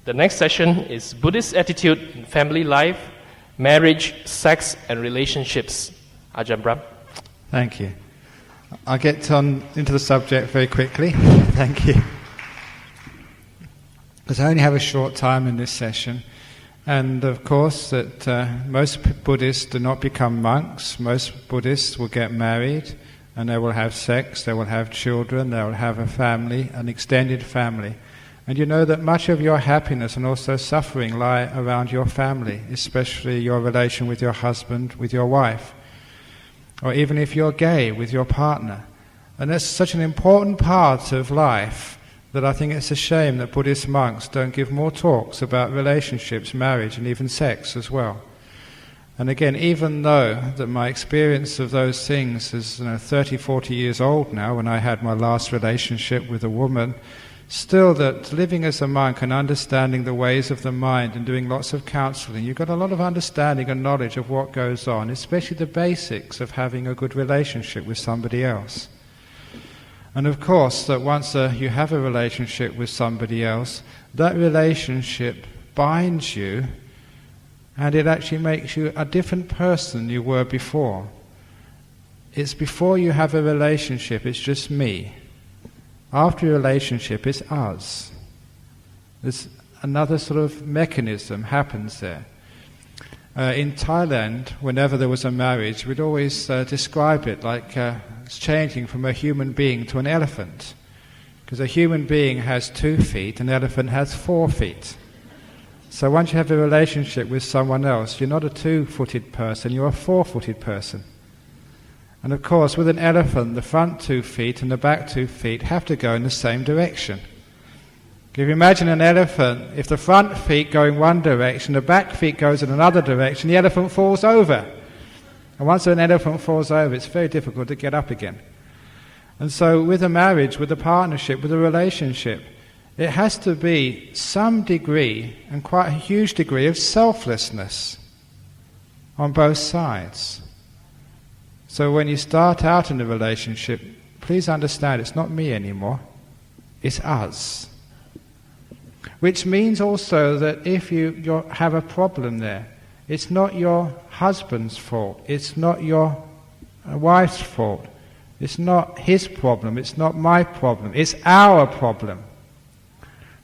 The next session is Buddhist attitude in family life, marriage, sex and relationships. Ajahn Brahm. Thank you. I'll get on into the subject very quickly. Thank you. Because I only have a short time in this session. And of course that most Buddhists do not become monks. Most Buddhists will get married and they will have sex, they will have children, they will have a family, an extended family. And you know that much of your happiness and also suffering lie around your family, especially your relation with your husband, with your wife, or even if you're gay, with your partner. And that's such an important part of life that I think it's a shame that Buddhist monks don't give more talks about relationships, marriage, and even sex as well. And again, even though that my experience of those things is 30, 40 years old now, when I had my last relationship with a woman, still that living as a monk and understanding the ways of the mind and doing lots of counselling, you've got a lot of understanding and knowledge of what goes on, especially the basics of having a good relationship with somebody else. And of course, that once you have a relationship with somebody else, that relationship binds you and it actually makes you a different person than you were before. It's before you have a relationship, it's just me. After a relationship, it's us. There's another sort of mechanism happens there. In Thailand, whenever there was a marriage, we'd always describe it like it's changing from a human being to an elephant. Because a human being has 2 feet, an elephant has 4 feet. So once you have a relationship with someone else, you're not a 2-footed person, you're a 4-footed person. And of course, with an elephant, the front 2 feet and the back 2 feet have to go in the same direction. If you imagine an elephant, if the front feet go in one direction, the back feet goes in another direction, the elephant falls over. And once an elephant falls over, it's very difficult to get up again. And so with a marriage, with a partnership, with a relationship, it has to be some degree, and quite a huge degree, of selflessness on both sides. So when you start out in a relationship, please understand it's not me anymore, it's us. Which means also that if you have a problem there, it's not your husband's fault, it's not your wife's fault, it's not his problem, it's not my problem, it's our problem.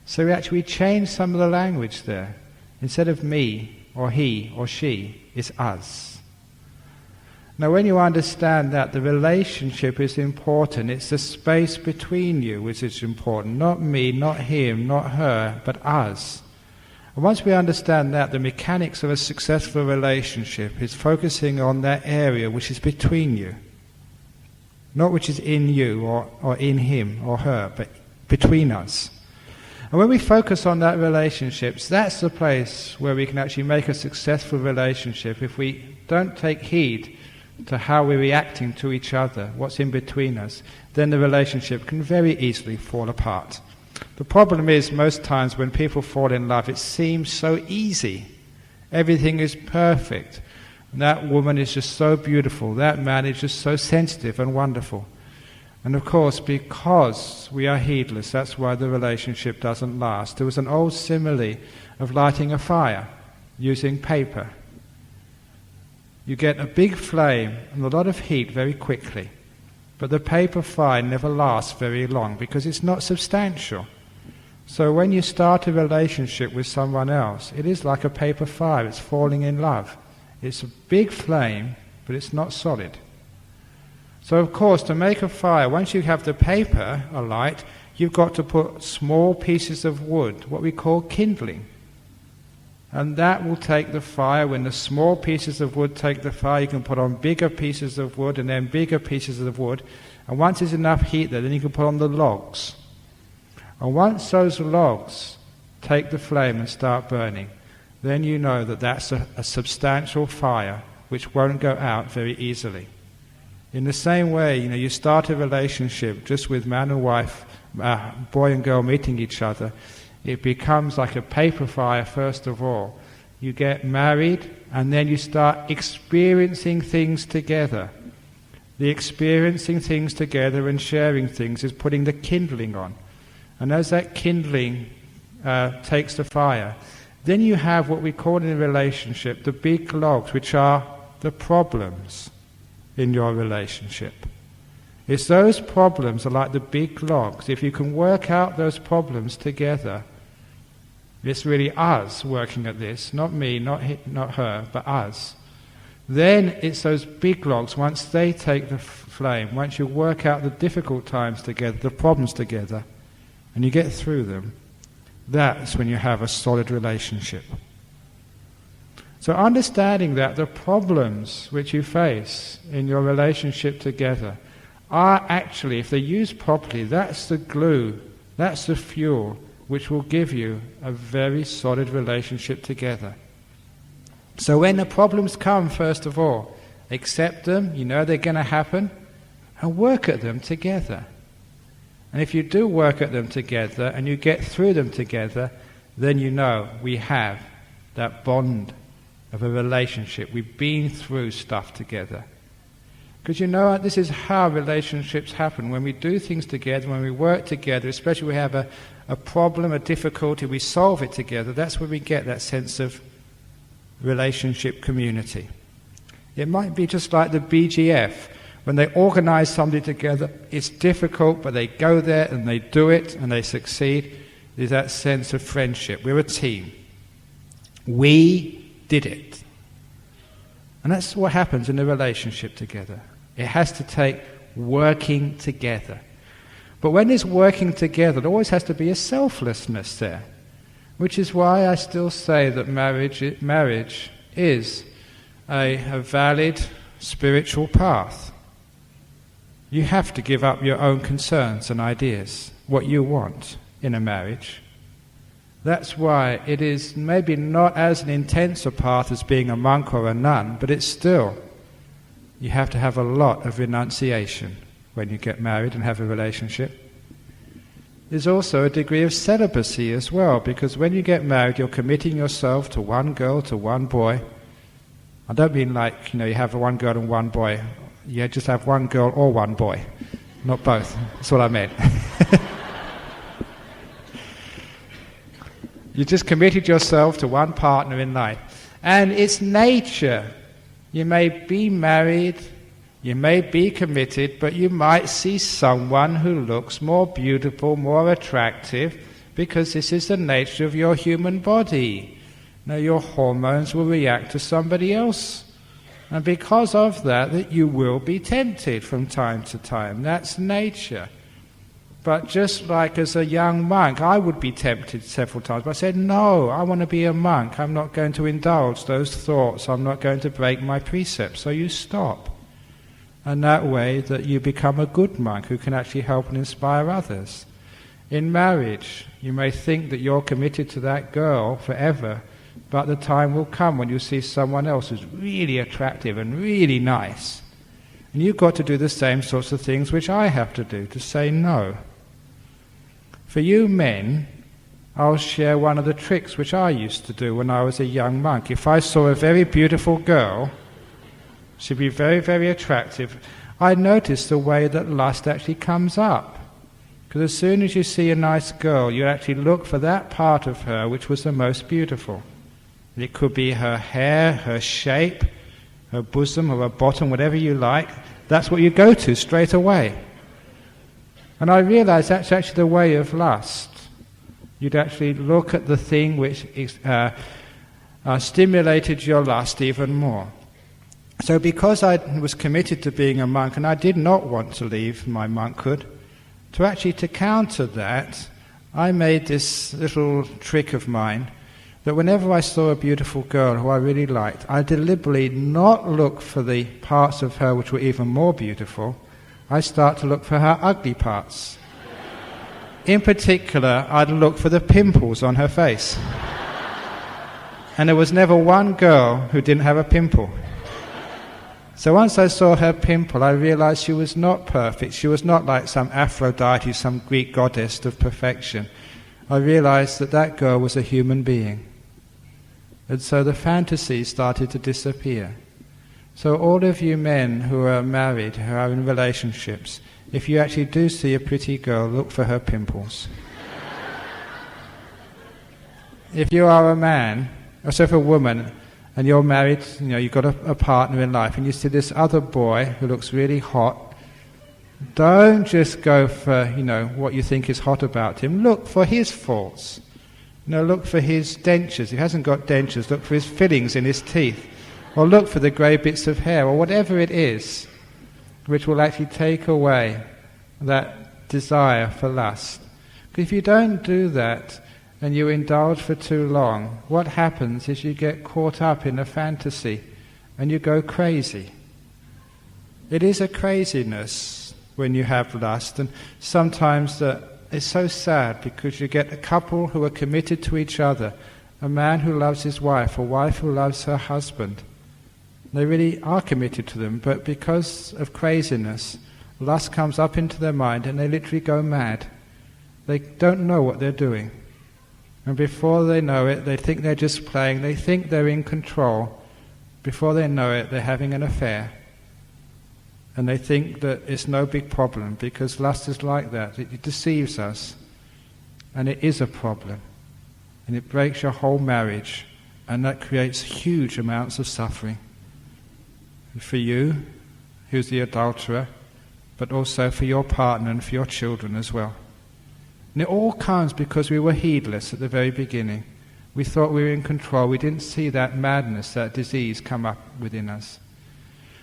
So we actually change some of the language there. Instead of me, or he, or she, it's us. Now when you understand that the relationship is important, it's the space between you which is important, not me, not him, not her, but us. And once we understand that, the mechanics of a successful relationship is focusing on that area which is between you. Not which is in you or in him or her, but between us. And when we focus on that relationships, that's the place where we can actually make a successful relationship if we don't take heed to how we're reacting to each other, what's in between us, then the relationship can very easily fall apart. The problem is, most times when people fall in love, it seems so easy. Everything is perfect. And that woman is just so beautiful. That man is just so sensitive and wonderful. And of course, because we are heedless, that's why the relationship doesn't last. There was an old simile of lighting a fire using paper. You get a big flame and a lot of heat very quickly, but the paper fire never lasts very long because it's not substantial. So when you start a relationship with someone else, it is like a paper fire, it's falling in love. It's a big flame, but it's not solid. So of course, to make a fire, once you have the paper alight, you've got to put small pieces of wood, what we call kindling. And that will take the fire. When the small pieces of wood take the fire, you can put on bigger pieces of wood and then bigger pieces of wood. And once there's enough heat there, then you can put on the logs. And once those logs take the flame and start burning, then you know that that's a substantial fire which won't go out very easily. In the same way, you start a relationship just with man and wife, boy and girl meeting each other. It becomes like a paper fire first of all. You get married and then you start experiencing things together. The experiencing things together and sharing things is putting the kindling on. And as that kindling takes the fire. Then you have what we call in a relationship the big logs, which are the problems in your relationship. It's those problems are like the big logs. If you can work out those problems together, it's really us working at this, not me, not her, but us. Then it's those big logs, once they take the flame, once you work out the difficult times together, the problems together, and you get through them, that's when you have a solid relationship. So understanding that the problems which you face in your relationship together are actually, if they're used properly, that's the glue, that's the fuel which will give you a very solid relationship together. So when the problems come, first of all, accept them, you know they're going to happen, and work at them together. And if you do work at them together and you get through them together, then you know we have that bond of a relationship. We've been through stuff together. Because you know, this is how relationships happen. When we do things together, when we work together, especially when we have a problem, a difficulty, we solve it together, that's where we get that sense of relationship community. It might be just like the BGF. When they organize something together, it's difficult, but they go there and they do it and they succeed. There's that sense of friendship. We're a team. We did it. And that's what happens in a relationship together. It has to take working together. But when there's working together, there always has to be a selflessness there, which is why I still say that marriage is a valid spiritual path. You have to give up your own concerns and ideas, what you want in a marriage. That's why it is maybe not as an intense a path as being a monk or a nun, but it's still, you have to have a lot of renunciation when you get married and have a relationship. There's also a degree of celibacy as well, because when you get married, you're committing yourself to one girl, to one boy. I don't mean like, you have one girl and one boy. You just have one girl or one boy, not both. That's what I meant. You just committed yourself to one partner in life. And it's nature. You may be married, you may be committed, but you might see someone who looks more beautiful, more attractive, because this is the nature of your human body. Now your hormones will react to somebody else. And because of that you will be tempted from time to time. That's nature. But just like as a young monk, I would be tempted several times. But I said, no, I want to be a monk. I'm not going to indulge those thoughts. I'm not going to break my precepts. So you stop. And that way that you become a good monk who can actually help and inspire others. In marriage, you may think that you're committed to that girl forever, but the time will come when you see someone else who's really attractive and really nice. And you've got to do the same sorts of things which I have to do, to say no. For you men, I'll share one of the tricks which I used to do when I was a young monk. If I saw a very beautiful girl, she'd be very, very attractive, I noticed the way that lust actually comes up. Because as soon as you see a nice girl, you actually look for that part of her which was the most beautiful. It could be her hair, her shape, her bosom or her bottom, whatever you like. That's what you go to straight away. And I realized that's actually the way of lust. You'd actually look at the thing which stimulated your lust even more. So because I was committed to being a monk, and I did not want to leave my monkhood, to counter that, I made this little trick of mine, that whenever I saw a beautiful girl who I really liked, I deliberately not look for the parts of her which were even more beautiful. I start to look for her ugly parts. In particular, I'd look for the pimples on her face. And there was never one girl who didn't have a pimple. So once I saw her pimple, I realized she was not perfect. She was not like some Aphrodite, some Greek goddess of perfection. I realized that that girl was a human being. And so the fantasy started to disappear. So all of you men who are married, who are in relationships, if you actually do see a pretty girl, look for her pimples. if you are a man, or so if a woman, and you're married, you've got a partner in life, and you see this other boy who looks really hot, don't just go for, what you think is hot about him. Look for his faults. Look for his dentures. If he hasn't got dentures, look for his fillings in his teeth. Or look for the grey bits of hair, or whatever it is, which will actually take away that desire for lust. Because if you don't do that, and you indulge for too long, what happens is you get caught up in a fantasy and you go crazy. It is a craziness when you have lust, and sometimes it's so sad because you get a couple who are committed to each other, a man who loves his wife, a wife who loves her husband. They really are committed to them, but because of craziness, lust comes up into their mind and they literally go mad. They don't know what they're doing. And before they know it, they think they're just playing, they think they're in control. Before they know it, they're having an affair. And they think that it's no big problem, because lust is like that. It deceives us. And it is a problem. And it breaks your whole marriage. And that creates huge amounts of suffering. For you, who's the adulterer, but also for your partner and for your children as well. And it all comes because we were heedless at the very beginning. We thought we were in control. We didn't see that madness, that disease come up within us.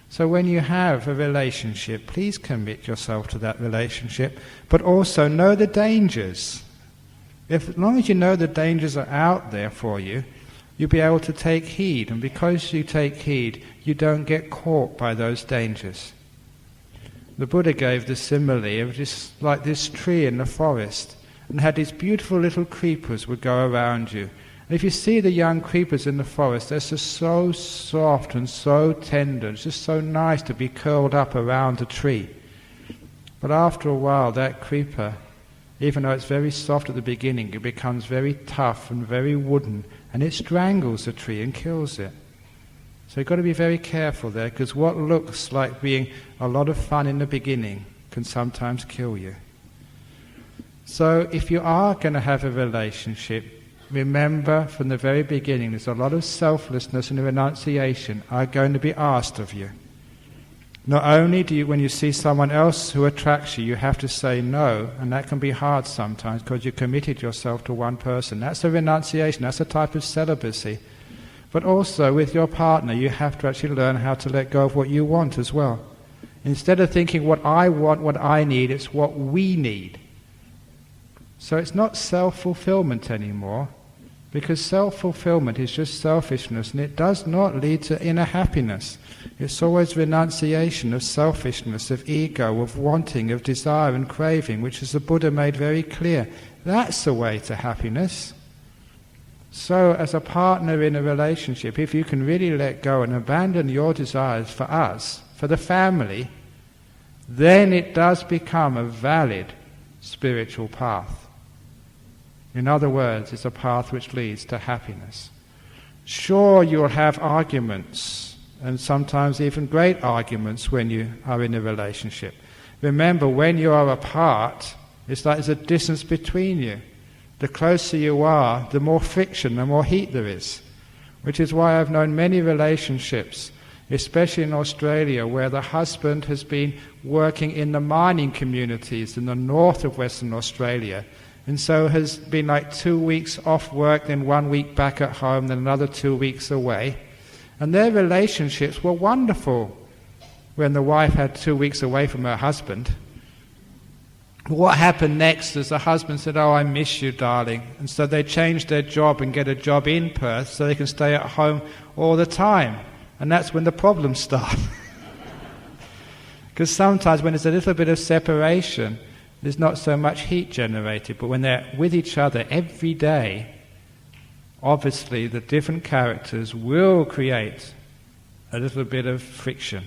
So when you have a relationship, please commit yourself to that relationship, but also know the dangers. As long as you know the dangers are out there for you, you'll be able to take heed. And because you take heed, you don't get caught by those dangers. The Buddha gave the simile of just like this tree in the forest, and had these beautiful little creepers would go around you. And if you see the young creepers in the forest, they're just so soft and so tender. It's just so nice to be curled up around a tree. But after a while, that creeper, even though it's very soft at the beginning, it becomes very tough and very wooden, and it strangles the tree and kills it. So you've got to be very careful there, because what looks like being a lot of fun in the beginning can sometimes kill you. So if you are going to have a relationship, remember from the very beginning there's a lot of selflessness and renunciation are going to be asked of you. Not only do you, when you see someone else who attracts you, you have to say no, and that can be hard sometimes because you committed yourself to one person. That's a renunciation, that's a type of celibacy. But also with your partner, you have to actually learn how to let go of what you want as well. Instead of thinking what I want, what I need, it's what we need. So it's not self-fulfillment anymore, because self-fulfillment is just selfishness, and it does not lead to inner happiness. It's always renunciation of selfishness, of ego, of wanting, of desire and craving, which as the Buddha made very clear. That's the way to happiness. So as a partner in a relationship, if you can really let go and abandon your desires for us, for the family, then it does become a valid spiritual path. In other words, it's a path which leads to happiness. Sure, you'll have arguments, and sometimes even great arguments when you are in a relationship. Remember, when you are apart, it's like there's a distance between you. The closer you are, the more friction, the more heat there is. Which is why I've known many relationships, especially in Australia, where the husband has been working in the mining communities in the north of Western Australia, and so has been like 2 weeks off work, then 1 week back at home, then another 2 weeks away. And their relationships were wonderful when the wife had 2 weeks away from her husband. What happened next is the husband said, "Oh, I miss you, darling." And so they changed their job and get a job in Perth so they can stay at home all the time. And that's when the problems start. Because sometimes when there's a little bit of separation, there's not so much heat generated, but when they're with each other every day, obviously the different characters will create a little bit of friction.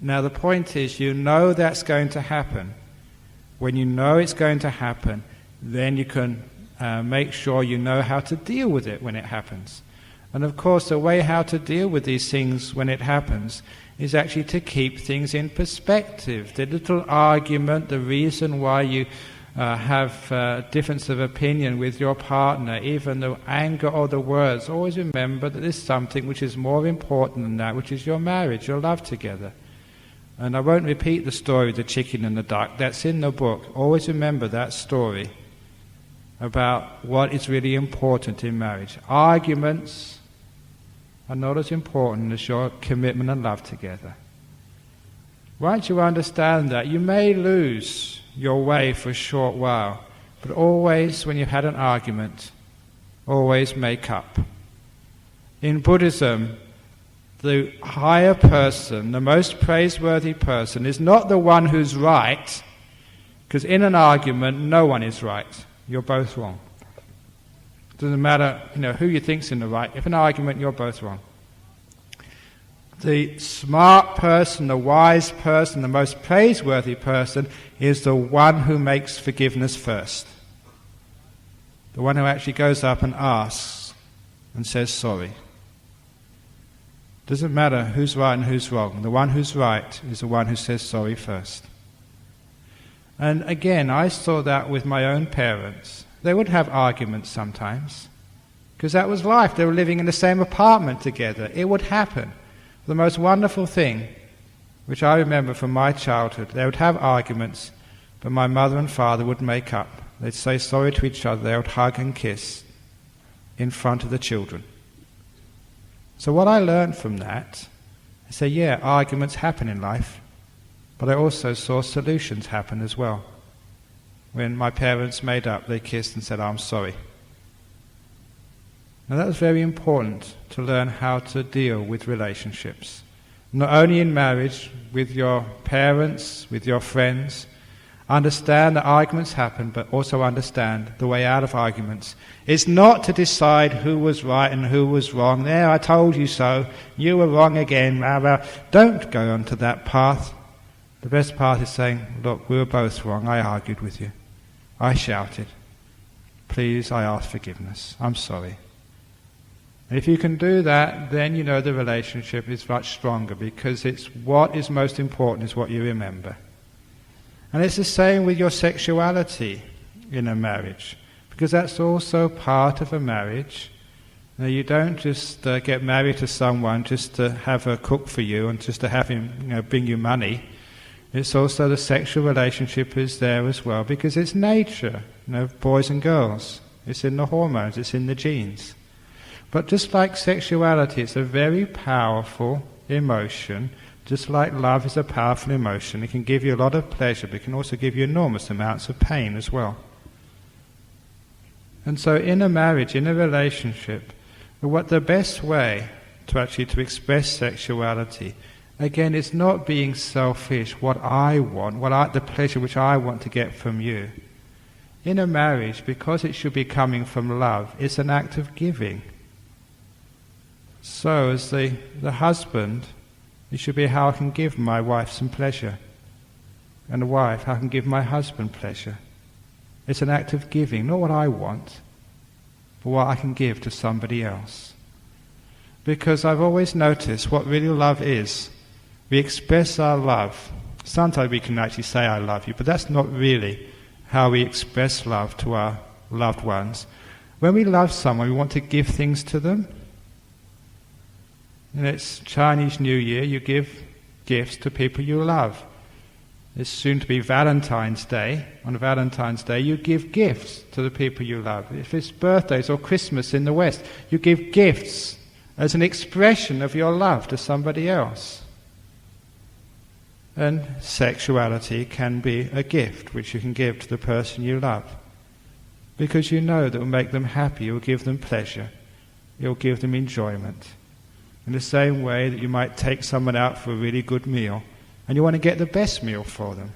Now the point is, you know that's going to happen. When you know it's going to happen, then you can make sure you know how to deal with it when it happens. And of course the way how to deal with these things when it happens is actually to keep things in perspective. The little argument, the reason why you have difference of opinion with your partner, even the anger or the words, always remember that there's something which is more important than that, which is your marriage, your love together. And I won't repeat the story of the chicken and the duck. That's in the book. Always remember that story about what is really important in marriage. Arguments are not as important as your commitment and love together. Once you understand that, you may lose your way for a short while, but always, when you've had an argument, always make up. In Buddhism, the higher person, the most praiseworthy person, is not the one who's right, because in an argument, no one is right. You're both wrong. Doesn't matter, who you think's in the right. If an argument, you're both wrong. The smart person, the wise person, the most praiseworthy person is the one who makes forgiveness first. The one who actually goes up and asks and says sorry. Doesn't matter who's right and who's wrong. The one who's right is the one who says sorry first. And again, I saw that with my own parents. They would have arguments sometimes, because that was life. They were living in the same apartment together. It would happen. The most wonderful thing, which I remember from my childhood, they would have arguments, but my mother and father would make up. They'd say sorry to each other. They would hug and kiss in front of the children. So what I learned from that, I say, yeah, arguments happen in life, but I also saw solutions happen as well. When my parents made up, they kissed and said, I'm sorry. Now that was very important to learn how to deal with relationships. Not only in marriage, with your parents, with your friends. Understand that arguments happen, but also understand the way out of arguments. It's not to decide who was right and who was wrong. There, I told you so. You were wrong again. Blah, blah. Don't go onto that path. The best path is saying, look, we were both wrong. I argued with you. I shouted. Please, I ask forgiveness. I'm sorry. And if you can do that, then you know the relationship is much stronger, because it's what is most important is what you remember. And it's the same with your sexuality in a marriage, because that's also part of a marriage. Now, you don't just get married to someone just to have her cook for you and just to have him bring you money. It's also the sexual relationship is there as well, because it's nature, boys and girls. It's in the hormones, it's in the genes. But just like sexuality, it's a very powerful emotion. Just like love is a powerful emotion. It can give you a lot of pleasure, but it can also give you enormous amounts of pain as well. And so in a marriage, in a relationship, what the best way to express sexuality, again, it's not being selfish, what I want, the pleasure which I want to get from you. In a marriage, because it should be coming from love, it's an act of giving. So as the husband, it should be how I can give my wife some pleasure. And the wife, how I can give my husband pleasure. It's an act of giving, not what I want, but what I can give to somebody else. Because I've always noticed what really love is. We express our love. Sometimes we can actually say I love you, but that's not really how we express love to our loved ones. When we love someone, we want to give things to them. And it's Chinese New Year, you give gifts to people you love. It's soon to be Valentine's Day. On Valentine's Day, you give gifts to the people you love. If it's birthdays or Christmas in the West, you give gifts as an expression of your love to somebody else. And sexuality can be a gift which you can give to the person you love. Because you know that it will make them happy, it will give them pleasure, it will give them enjoyment. In the same way that you might take someone out for a really good meal, and you want to get the best meal for them.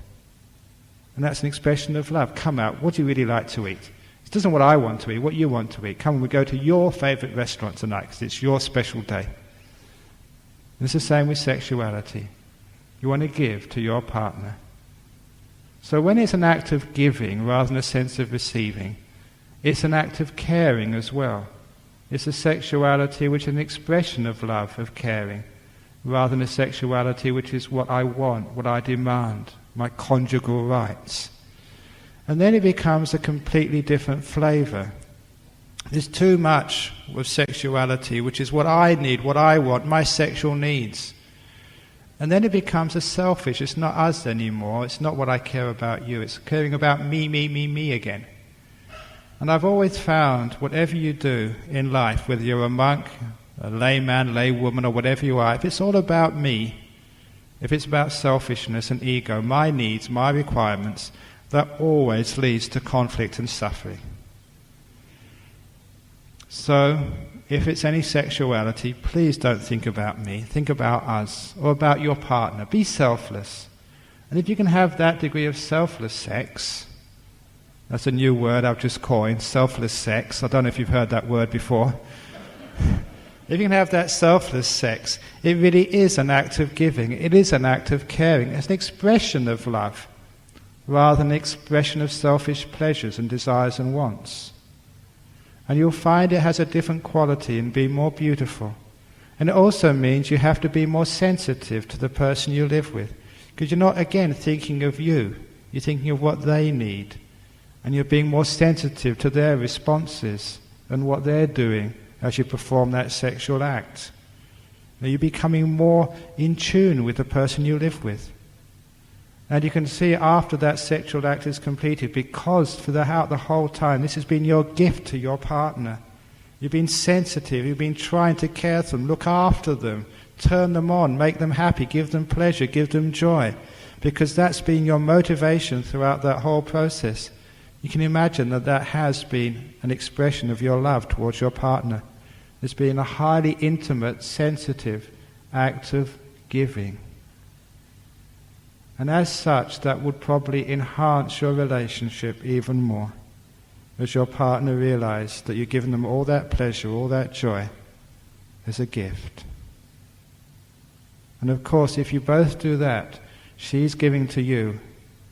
And that's an expression of love. Come out, what do you really like to eat? It isn't what I want to eat, what you want to eat. Come, we go to your favourite restaurant tonight, because it's your special day. And it's the same with sexuality. You want to give to your partner. So when it's an act of giving rather than a sense of receiving, it's an act of caring as well. It's a sexuality which is an expression of love, of caring, rather than a sexuality which is what I want, what I demand, my conjugal rights. And then it becomes a completely different flavour. There's too much with sexuality, which is what I need, what I want, my sexual needs. And then it becomes a selfish. It's not us anymore. It's not what I care about you. It's caring about me again. And I've always found whatever you do in life, whether you're a monk, a layman, laywoman, or whatever you are, if it's all about me, if it's about selfishness and ego, my needs, my requirements, that always leads to conflict and suffering. So, if it's any sexuality, please don't think about me. Think about us, or about your partner. Be selfless. And if you can have that degree of selfless sex, that's a new word I've just coined, selfless sex. I don't know if you've heard that word before. If you can have that selfless sex, it really is an act of giving. It is an act of caring. It's an expression of love, rather than an expression of selfish pleasures and desires and wants. And you'll find it has a different quality and be more beautiful. And it also means you have to be more sensitive to the person you live with. Because you're not, again, thinking of you. You're thinking of what they need. And you're being more sensitive to their responses and what they're doing as you perform that sexual act. Now you're becoming more in tune with the person you live with. And you can see after that sexual act is completed, because throughout the whole time this has been your gift to your partner. You've been sensitive, you've been trying to care for them, look after them, turn them on, make them happy, give them pleasure, give them joy. Because that's been your motivation throughout that whole process. You can imagine that that has been an expression of your love towards your partner. It's been a highly intimate, sensitive act of giving. And as such, that would probably enhance your relationship even more, as your partner realizes that you're giving them all that pleasure, all that joy, as a gift. And of course, if you both do that, she's giving to you,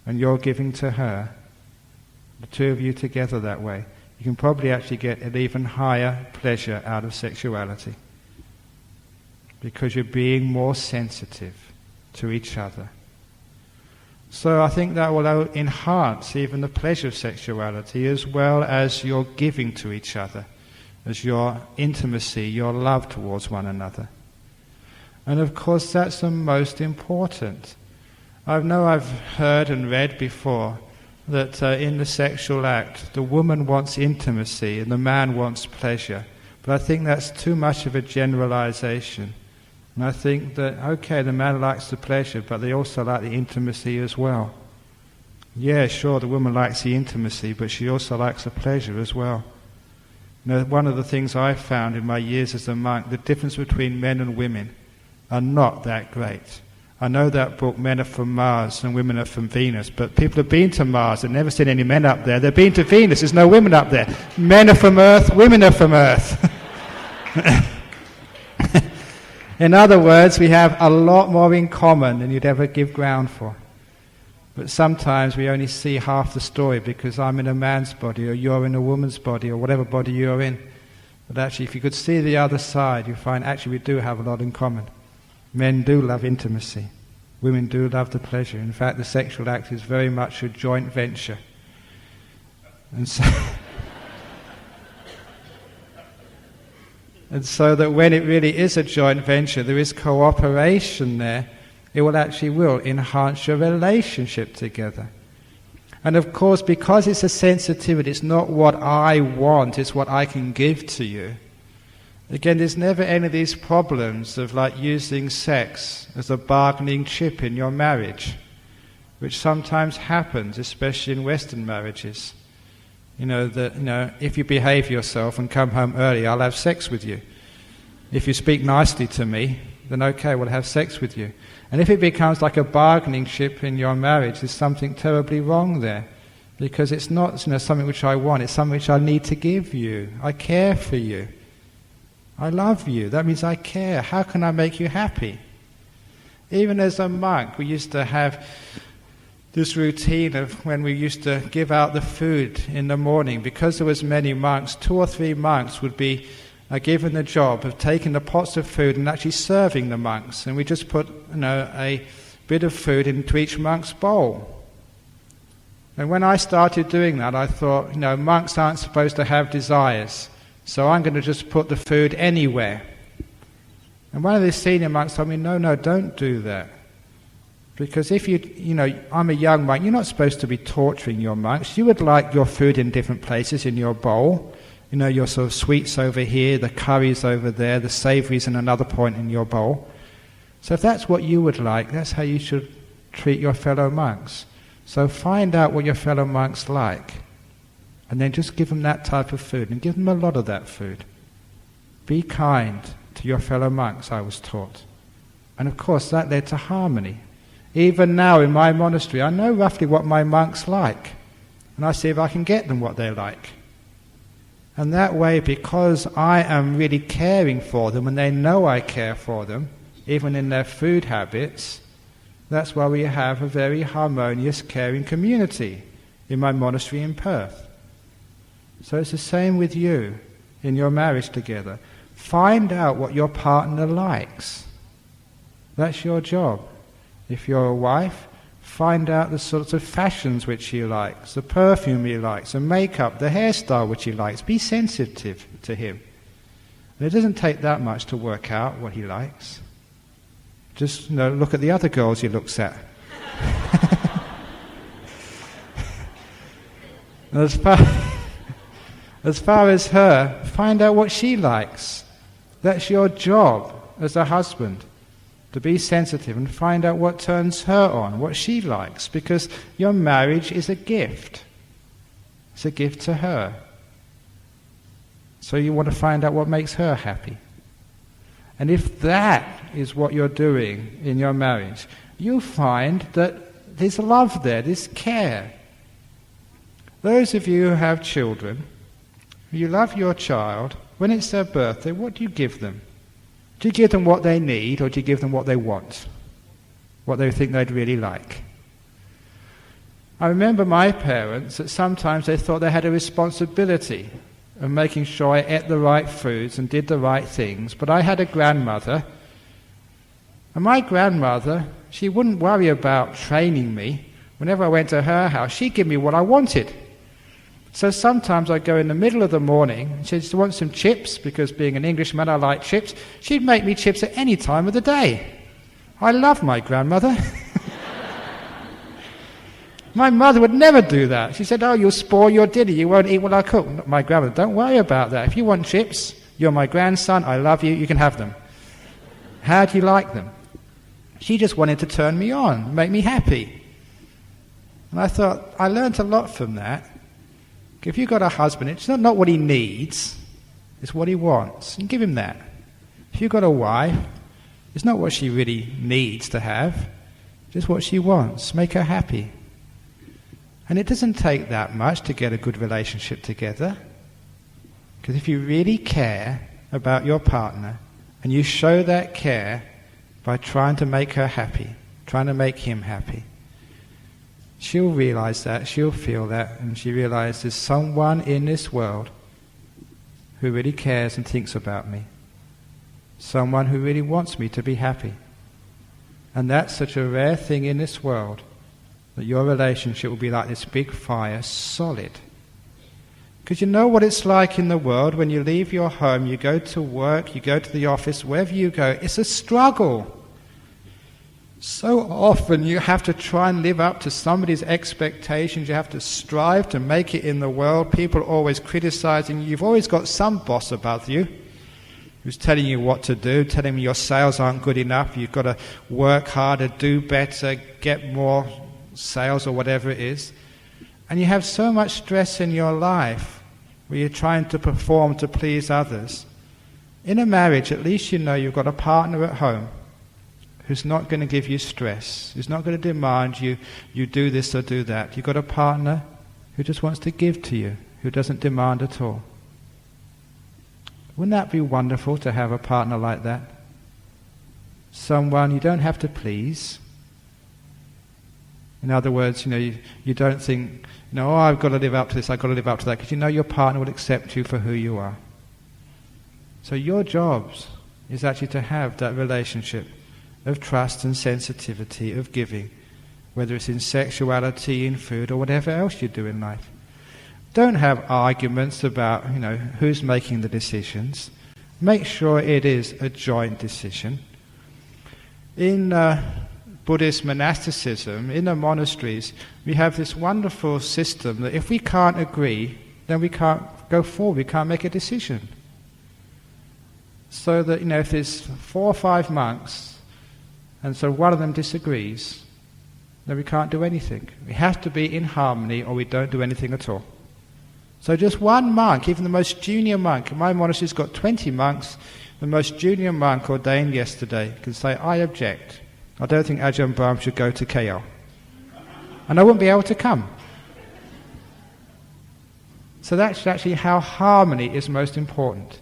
and you're giving to her, the two of you together that way, you can probably actually get an even higher pleasure out of sexuality, because you're being more sensitive to each other. So I think that will enhance even the pleasure of sexuality, as well as your giving to each other, as your intimacy, your love towards one another. And of course that's the most important. I've heard and read before that in the sexual act, the woman wants intimacy and the man wants pleasure. But I think that's too much of a generalization. And I think that, okay, the man likes the pleasure, but they also like the intimacy as well. Yeah, sure, the woman likes the intimacy, but she also likes the pleasure as well. You know, one of the things I found in my years as a monk, the difference between men and women are not that great. I know that book, Men Are From Mars and Women Are From Venus, but people have been to Mars and never seen any men up there. They've been to Venus, there's no women up there. Men are from Earth, women are from Earth. In other words, we have a lot more in common than you'd ever give ground for. But sometimes we only see half the story because I'm in a man's body or you're in a woman's body or whatever body you're in. But actually, if you could see the other side, you find actually we do have a lot in common. Men do love intimacy. Women do love the pleasure. In fact, the sexual act is very much a joint venture. And so that when it really is a joint venture, there is cooperation there, it will enhance your relationship together. And of course, because it's a sensitivity, it's not what I want, it's what I can give to you. Again, there's never any of these problems of like using sex as a bargaining chip in your marriage, which sometimes happens, especially in Western marriages. If you behave yourself and come home early, I'll have sex with you. If you speak nicely to me, then okay, we'll have sex with you. And if it becomes like a bargaining chip in your marriage, there's something terribly wrong there. Because it's not something which I want, it's something which I need to give you. I care for you. I love you. That means I care. How can I make you happy? Even as a monk, we used to have this routine of when we used to give out the food in the morning. Because there was many monks, 2 or 3 monks would be given the job of taking the pots of food and actually serving the monks. And we just put a bit of food into each monk's bowl. And when I started doing that, I thought, monks aren't supposed to have desires, so I'm going to just put the food anywhere. And one of the senior monks told me, no, don't do that. Because if I'm a young monk, you're not supposed to be torturing your monks. You would like your food in different places in your bowl. Your sort of sweets over here, the curries over there, the savouries in another point in your bowl. So if that's what you would like, that's how you should treat your fellow monks. So find out what your fellow monks like, and then just give them that type of food, and give them a lot of that food. Be kind to your fellow monks, I was taught. And of course that led to harmony. Even now in my monastery, I know roughly what my monks like, and I see if I can get them what they like. And that way, because I am really caring for them, and they know I care for them, even in their food habits, that's why we have a very harmonious, caring community in my monastery in Perth. So it's the same with you in your marriage together. Find out what your partner likes. That's your job. If you're a wife, find out the sorts of fashions which he likes, the perfume he likes, the makeup, the hairstyle which he likes. Be sensitive to him. And it doesn't take that much to work out what he likes. Just look at the other girls he looks at. As far as her, find out what she likes. That's your job as a husband, to be sensitive and find out what turns her on, what she likes, because your marriage is a gift. It's a gift to her. So you want to find out what makes her happy. And if that is what you're doing in your marriage, you'll find that there's love there, there's care. Those of you who have children, you love your child. When it's their birthday, what do you give them? Do you give them what they need, or do you give them what they want? What they think they'd really like? I remember my parents, that sometimes they thought they had a responsibility of making sure I ate the right foods and did the right things. But I had a grandmother, and my grandmother, she wouldn't worry about training me. Whenever I went to her house, she'd give me what I wanted. So sometimes I'd go in the middle of the morning, and she'd want some chips, because being an Englishman I like chips. She'd make me chips at any time of the day. I love my grandmother. My mother would never do that. She said, you'll spoil your dinner, you won't eat what I cook. My grandmother, don't worry about that. If you want chips, you're my grandson, I love you, you can have them. How do you like them? She just wanted to turn me on, make me happy. And I thought, I learned a lot from that. If you've got a husband, it's not what he needs, it's what he wants, and give him that. If you've got a wife, it's not what she really needs to have, just what she wants. Make her happy. And it doesn't take that much to get a good relationship together. Because if you really care about your partner, and you show that care by trying to make her happy, trying to make him happy, she'll realize that, she'll feel that, and she realizes there's someone in this world who really cares and thinks about me. Someone who really wants me to be happy. And that's such a rare thing in this world, that your relationship will be like this big fire, solid. Because you know what it's like in the world when you leave your home, you go to work, you go to the office, wherever you go, it's a struggle. So often you have to try and live up to somebody's expectations, you have to strive to make it in the world, people are always criticizing you, you've always got some boss above you who's telling you what to do, telling you your sales aren't good enough, you've got to work harder, do better, get more sales or whatever it is. And you have so much stress in your life where you're trying to perform to please others. In a marriage, at least you know you've got a partner at home who's not going to give you stress, who's not going to demand you do this or do that. You've got a partner who just wants to give to you, who doesn't demand at all. Wouldn't that be wonderful to have a partner like that? Someone you don't have to please. In other words, you don't think, I've got to live up to this, I've got to live up to that, because you know your partner will accept you for who you are. So your job is actually to have that relationship of trust and sensitivity, of giving. whether it's in sexuality, in food, or whatever else you do in life. Don't have arguments about, who's making the decisions. Make sure it is a joint decision. In Buddhist monasticism, in the monasteries, we have this wonderful system that if we can't agree, then we can't go forward, we can't make a decision. So that, if there's 4 or 5 monks, and so one of them disagrees, then we can't do anything. We have to be in harmony or we don't do anything at all. So just one monk, even the most junior monk, my monastery's got 20 monks, the most junior monk ordained yesterday can say, I object. I don't think Ajahn Brahm should go to KL. And I wouldn't be able to come. So that's actually how harmony is most important.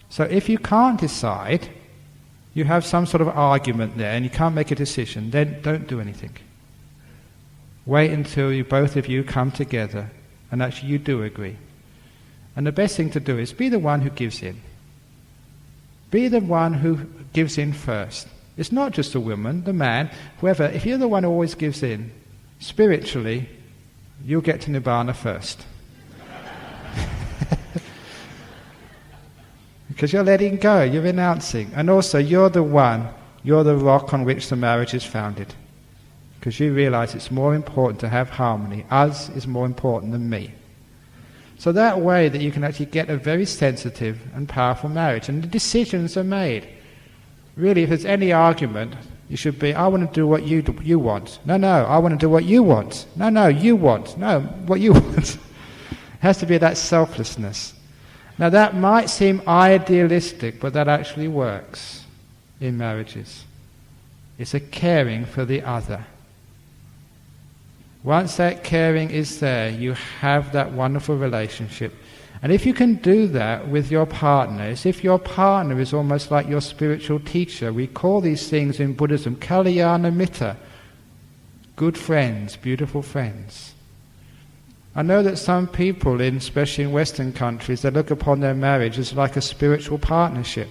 So if you can't decide, you have some sort of argument there and you can't make a decision, then don't do anything. Wait until both of you come together and actually you do agree. And the best thing to do is be the one who gives in. Be the one who gives in first. It's not just the woman, the man, whoever. If you're the one who always gives in, spiritually, you'll get to Nibbana first. Because you're letting go, you're renouncing. And also, you're the rock on which the marriage is founded. Because you realize it's more important to have harmony. Us is more important than me. So that way that you can actually get a very sensitive and powerful marriage. And the decisions are made. Really, if there's any argument, you should be, I want to do what you want. No, I want to do what you want. No, you want. No, what you want. It has to be that selflessness. Now that might seem idealistic, but that actually works in marriages. It's a caring for the other. Once that caring is there, you have that wonderful relationship. And if you can do that with your partner, as if your partner is almost like your spiritual teacher. We call these things in Buddhism Kalyana Mitta, good friends, beautiful friends. I know that some people, especially in Western countries, they look upon their marriage as like a spiritual partnership.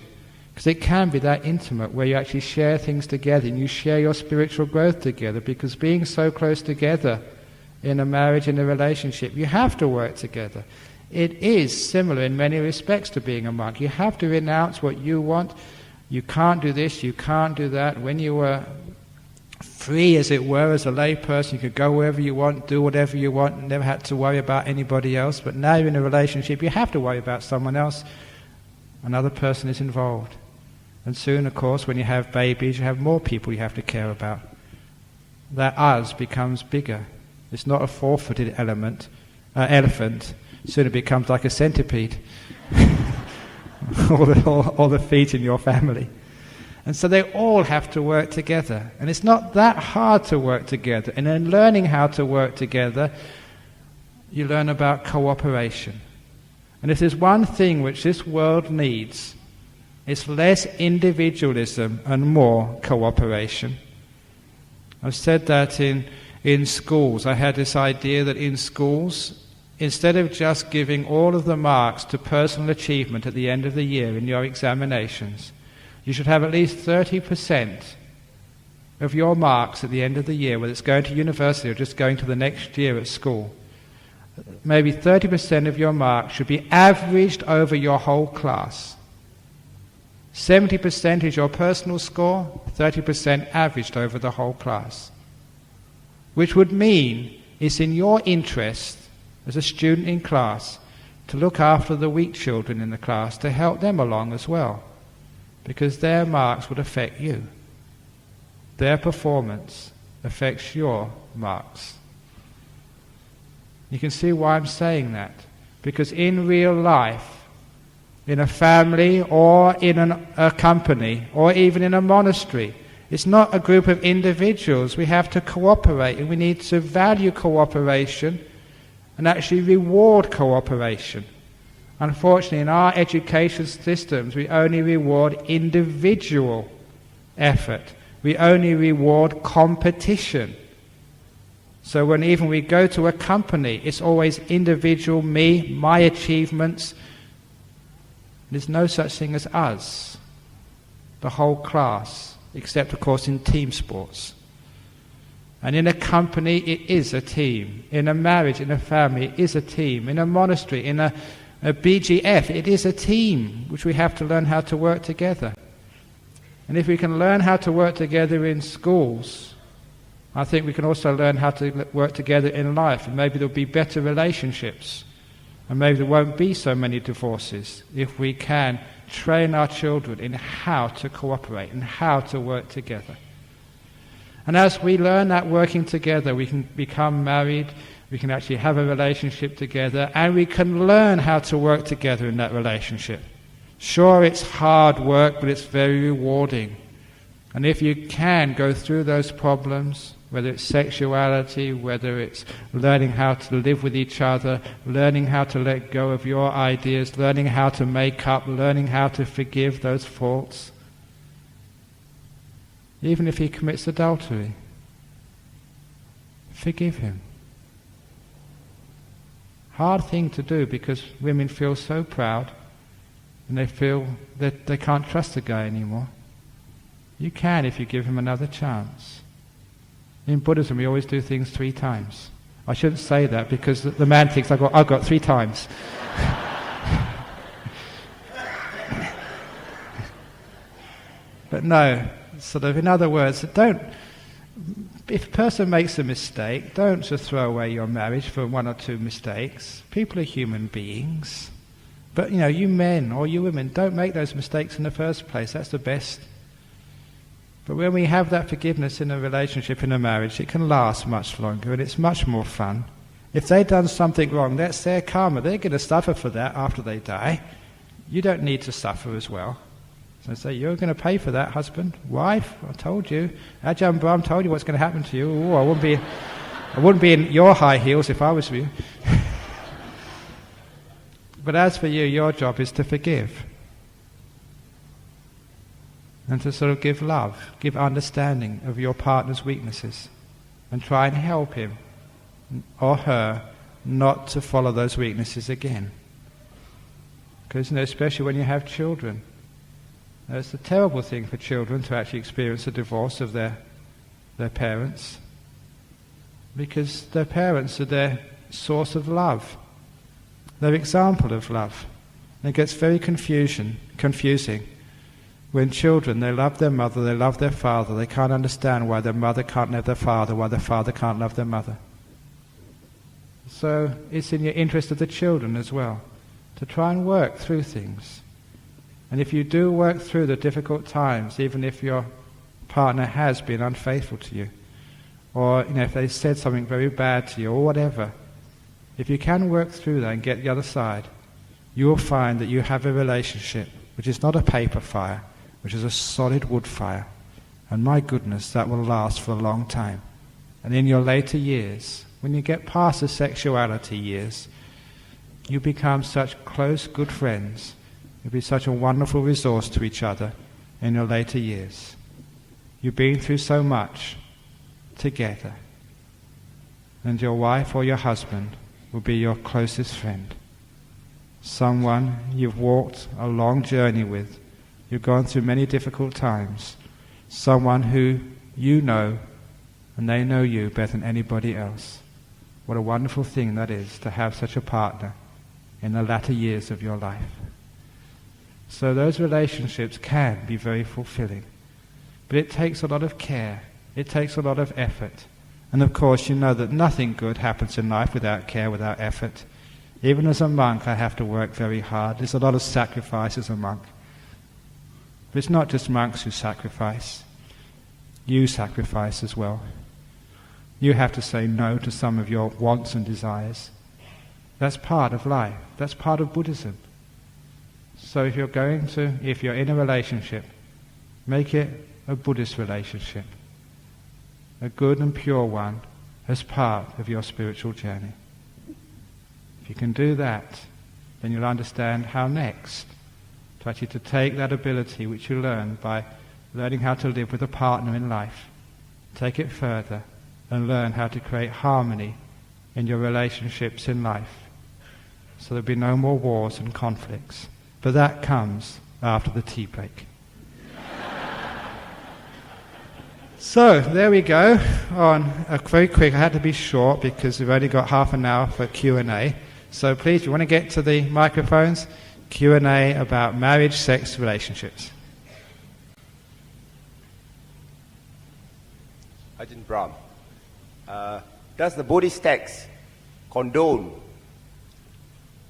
Because it can be that intimate, where you actually share things together and you share your spiritual growth together. Because being so close together in a marriage, in a relationship, you have to work together. It is similar in many respects to being a monk. You have to renounce what you want. You can't do this, you can't do that. When you were free, as it were, as a lay person, you could go wherever you want, do whatever you want, and never had to worry about anybody else. But now you're in a relationship, you have to worry about someone else. Another person is involved. And soon, of course, when you have babies, you have more people you have to care about. That us becomes bigger. It's not a four-footed elephant. Soon it becomes like a centipede. all the feet in your family. And so they all have to work together. And it's not that hard to work together. And in learning how to work together, you learn about cooperation. And if there's one thing which this world needs, it's less individualism and more cooperation. I've said that in schools. I had this idea that in schools, instead of just giving all of the marks to personal achievement at the end of the year in your examinations, you should have at least 30% of your marks at the end of the year, whether it's going to university or just going to the next year at school. Maybe 30% of your marks should be averaged over your whole class. 70% is your personal score, 30% averaged over the whole class. Which would mean it's in your interest as a student in class to look after the weak children in the class, to help them along as well. Because their marks would affect you. Their performance affects your marks. You can see why I'm saying that. Because in real life, in a family or in a company or even in a monastery, it's not a group of individuals. We have to cooperate, and we need to value cooperation and actually reward cooperation. Unfortunately, in our education systems, we only reward individual effort. We only reward competition. So when even we go to a company, it's always individual, me, my achievements. There's no such thing as us, the whole class, except of course in team sports. And in a company, it is a team. In a marriage, in a family, it is a team. In a monastery, in a BGF, it is a team, which we have to learn how to work together. And if we can learn how to work together in schools, I think we can also learn how to work together in life, and maybe there'll be better relationships, and maybe there won't be so many divorces if we can train our children in how to cooperate and how to work together. And as we learn that working together, we can become married, we can actually have a relationship together, and we can learn how to work together in that relationship. Sure, it's hard work, but it's very rewarding. And if you can go through those problems, whether it's sexuality, whether it's learning how to live with each other, learning how to let go of your ideas, learning how to make up, learning how to forgive those faults. Even if he commits adultery, forgive him. Hard thing to do because women feel so proud and they feel that they can't trust the guy anymore. You can if you give him another chance. In Buddhism, we always do things 3 times. I shouldn't say that because the man thinks I've got 3 times. But no, sort of, in other words, if a person makes a mistake, don't just throw away your marriage for 1 or 2 mistakes. People are human beings. But, you men or you women, don't make those mistakes in the first place. That's the best. But when we have that forgiveness in a relationship, in a marriage, it can last much longer and it's much more fun. If they've done something wrong, that's their karma. They're going to suffer for that after they die. You don't need to suffer as well. So I say, you're going to pay for that, husband, wife. I told you. Ajahn Brahm told you what's going to happen to you. Ooh, I wouldn't be in your high heels if I was you. But as for you, your job is to forgive. And to sort of give love, give understanding of your partner's weaknesses, and try and help him or her not to follow those weaknesses again. Because, especially when you have children, it's a terrible thing for children to actually experience a divorce of their parents, because their parents are their source of love, their example of love. And it gets very confusing. When children, they love their mother, they love their father, they can't understand why their mother can't love their father, why their father can't love their mother. So it's in your interest of the children as well, to try and work through things. And if you do work through the difficult times, even if your partner has been unfaithful to you, or if they said something very bad to you, or whatever, if you can work through that and get the other side, you will find that you have a relationship which is not a paper fire, which is a solid wood fire. And my goodness, that will last for a long time. And in your later years, when you get past the sexuality years, you become such close, good friends. You'll be such a wonderful resource to each other in your later years. You've been through so much together. And your wife or your husband will be your closest friend. Someone you've walked a long journey with. You've gone through many difficult times. Someone who you know, and they know you better than anybody else. What a wonderful thing that is, to have such a partner in the latter years of your life. So those relationships can be very fulfilling. But it takes a lot of care. It takes a lot of effort. And of course, you know that nothing good happens in life without care, without effort. Even as a monk, I have to work very hard. There's a lot of sacrifice as a monk. But it's not just monks who sacrifice. You sacrifice as well. You have to say no to some of your wants and desires. That's part of life. That's part of Buddhism. So if you're in a relationship, make it a Buddhist relationship. A good and pure one as part of your spiritual journey. If you can do that, then you'll understand how next to take that ability which you learn by learning how to live with a partner in life, take it further and learn how to create harmony in your relationships in life. So there'll be no more wars and conflicts. But that comes after the tea break. So, there we go. Very quick, I had to be short because we've only got half an hour for Q&A. So please, if you want to get to the microphones, Q&A about marriage, sex, relationships. Ajahn Brahm, does the Buddhist text condone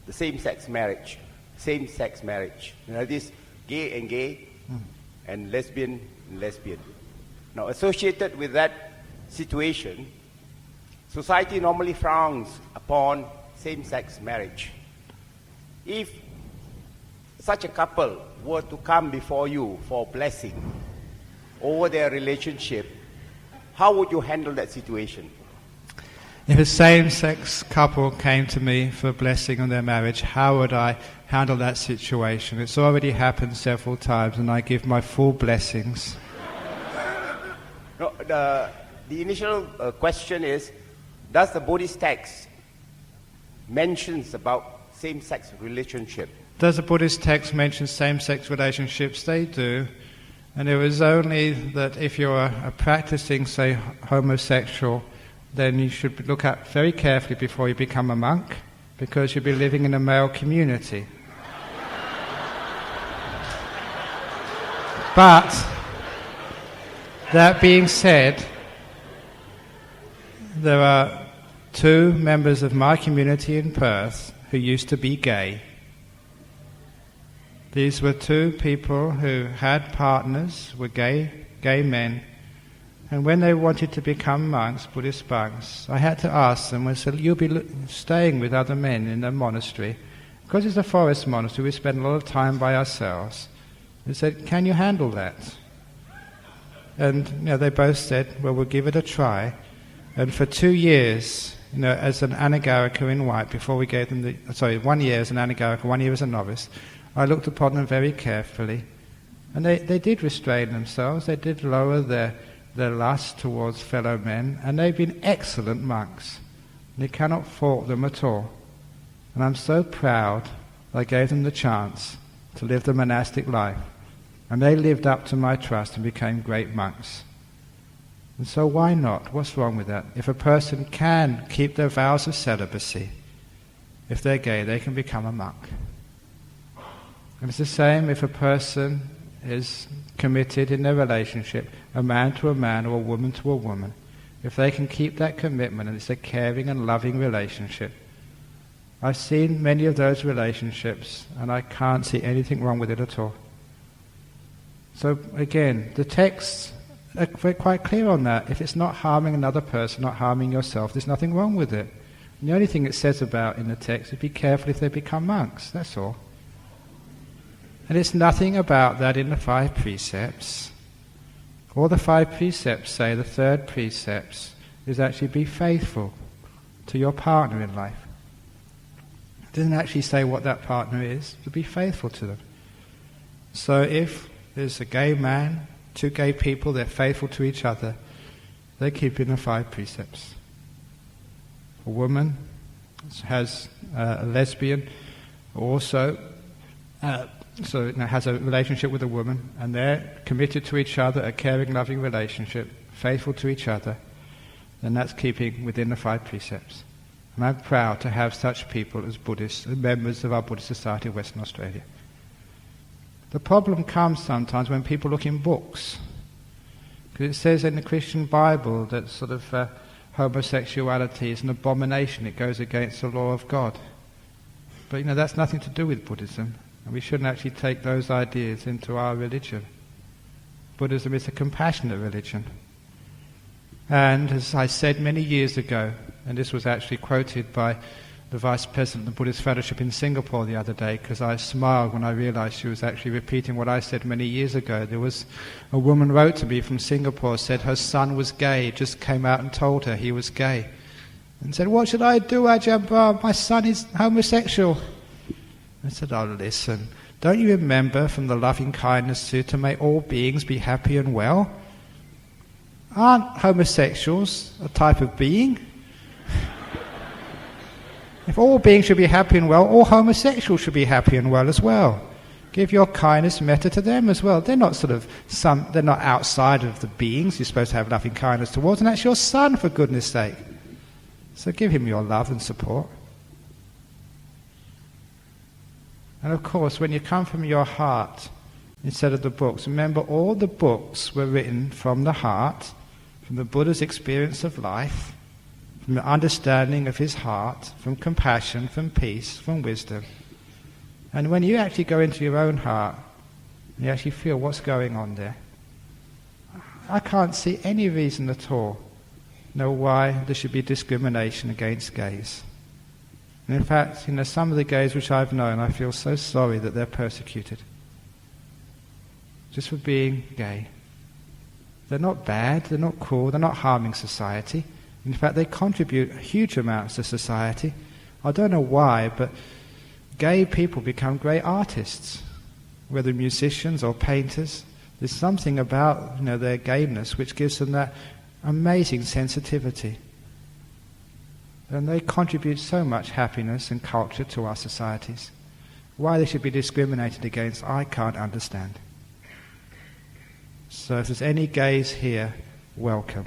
the same-sex marriage? This gay and gay, and lesbian and lesbian. Now, associated with that situation, society normally frowns upon same-sex marriage. If such a couple were to come before you for blessing over their relationship, how would you handle that situation? If a same-sex couple came to me for a blessing on their marriage, how would I handle that situation? It's already happened several times, and I give my full blessings. No, the initial question is, does the Buddhist text mentions about same-sex relationship? Does the Buddhist text mention same-sex relationships? They do. And it was only that if you're a practicing, say, homosexual, then you should look at very carefully before you become a monk, because you'll be living in a male community. But, that being said, there are 2 members of my community in Perth who used to be gay. These were 2 people who had partners, were gay men, and when they wanted to become monks, Buddhist monks, I had to ask them, I said, you'll be staying with other men in the monastery. Because it's a forest monastery, we spend a lot of time by ourselves. They said, can you handle that? And they both said, well, we'll give it a try. And for 2 years, as an anagarika in white, before we gave them 1 year as an anagarika, 1 year as a novice, I looked upon them very carefully. And they did restrain themselves, they did lower their lust towards fellow men, and they've been excellent monks. And you cannot fault them at all. And I'm so proud I gave them the chance to live the monastic life. And they lived up to my trust and became great monks. And so why not? What's wrong with that? If a person can keep their vows of celibacy, if they're gay, they can become a monk. And it's the same if a person is committed in their relationship, a man to a man or a woman to a woman. If they can keep that commitment, and it's a caring and loving relationship. I've seen many of those relationships, and I can't see anything wrong with it at all. So again, the texts are quite clear on that. If it's not harming another person, not harming yourself, there's nothing wrong with it. And the only thing it says about in the text is be careful if they become monks, that's all. And it's nothing about that in the 5 precepts. All the 5 precepts say the 3rd precept is actually be faithful to your partner in life. It doesn't actually say what that partner is, but be faithful to them. So if there's a gay man, 2 gay people, they're faithful to each other, they keep in the 5 precepts. A woman has a lesbian also has a relationship with a woman, and they're committed to each other, a caring, loving relationship, faithful to each other, then that's keeping within the 5 precepts. And I'm proud to have such people as Buddhists, members of our Buddhist Society of Western Australia. The problem comes sometimes when people look in books, because it says in the Christian Bible that sort of homosexuality is an abomination, it goes against the law of God. But that's nothing to do with Buddhism. And we shouldn't actually take those ideas into our religion. Buddhism is a compassionate religion. And as I said many years ago, and this was actually quoted by the Vice President of the Buddhist Fellowship in Singapore the other day, because I smiled when I realized she was actually repeating what I said many years ago. There was a woman wrote to me from Singapore, said her son was gay, just came out and told her he was gay. And said, what should I do, Ajahn Brahm? My son is homosexual. I said, oh, listen, don't you remember from the loving kindness Sutta, may all beings be happy and well? Aren't homosexuals a type of being? If all beings should be happy and well, all homosexuals should be happy and well as well. Give your kindness, metta to them as well. They're not they're not outside of the beings you're supposed to have loving kindness towards, and that's your son, for goodness sake. So give him your love and support. And of course, when you come from your heart instead of the books, remember all the books were written from the heart, from the Buddha's experience of life, from the understanding of his heart, from compassion, from peace, from wisdom. And when you actually go into your own heart, you actually feel what's going on there. I can't see any reason at all, why there should be discrimination against gays. And in fact, some of the gays which I've known, I feel so sorry that they're persecuted. Just for being gay. They're not bad, they're not cruel, they're not harming society. In fact, they contribute huge amounts to society. I don't know why, but gay people become great artists, whether musicians or painters. There's something about their gayness which gives them that amazing sensitivity. And they contribute so much happiness and culture to our societies. Why they should be discriminated against, I can't understand. So if there's any gays here, welcome.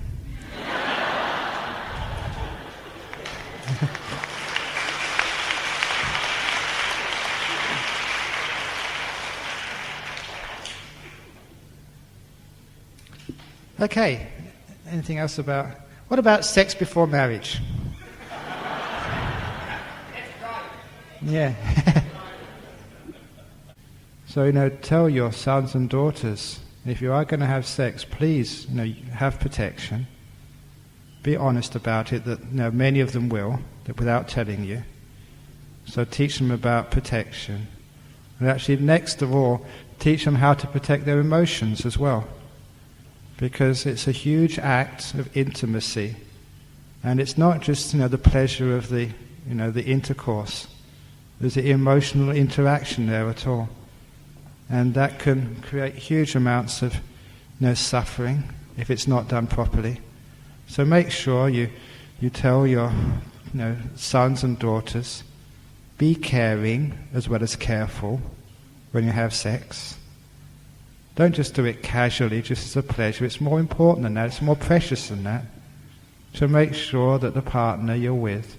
Okay, anything else what about sex before marriage? Yeah. So, tell your sons and daughters, if you are going to have sex, please, have protection. Be honest about it, that many of them will, without telling you. So teach them about protection. And actually, next of all, teach them how to protect their emotions as well. Because it's a huge act of intimacy. And it's not just, the pleasure of the intercourse. There's an emotional interaction there at all. And that can create huge amounts of suffering if it's not done properly. So make sure you tell your sons and daughters, be caring as well as careful when you have sex. Don't just do it casually, just as a pleasure. It's more important than that. It's more precious than that. So make sure that the partner you're with,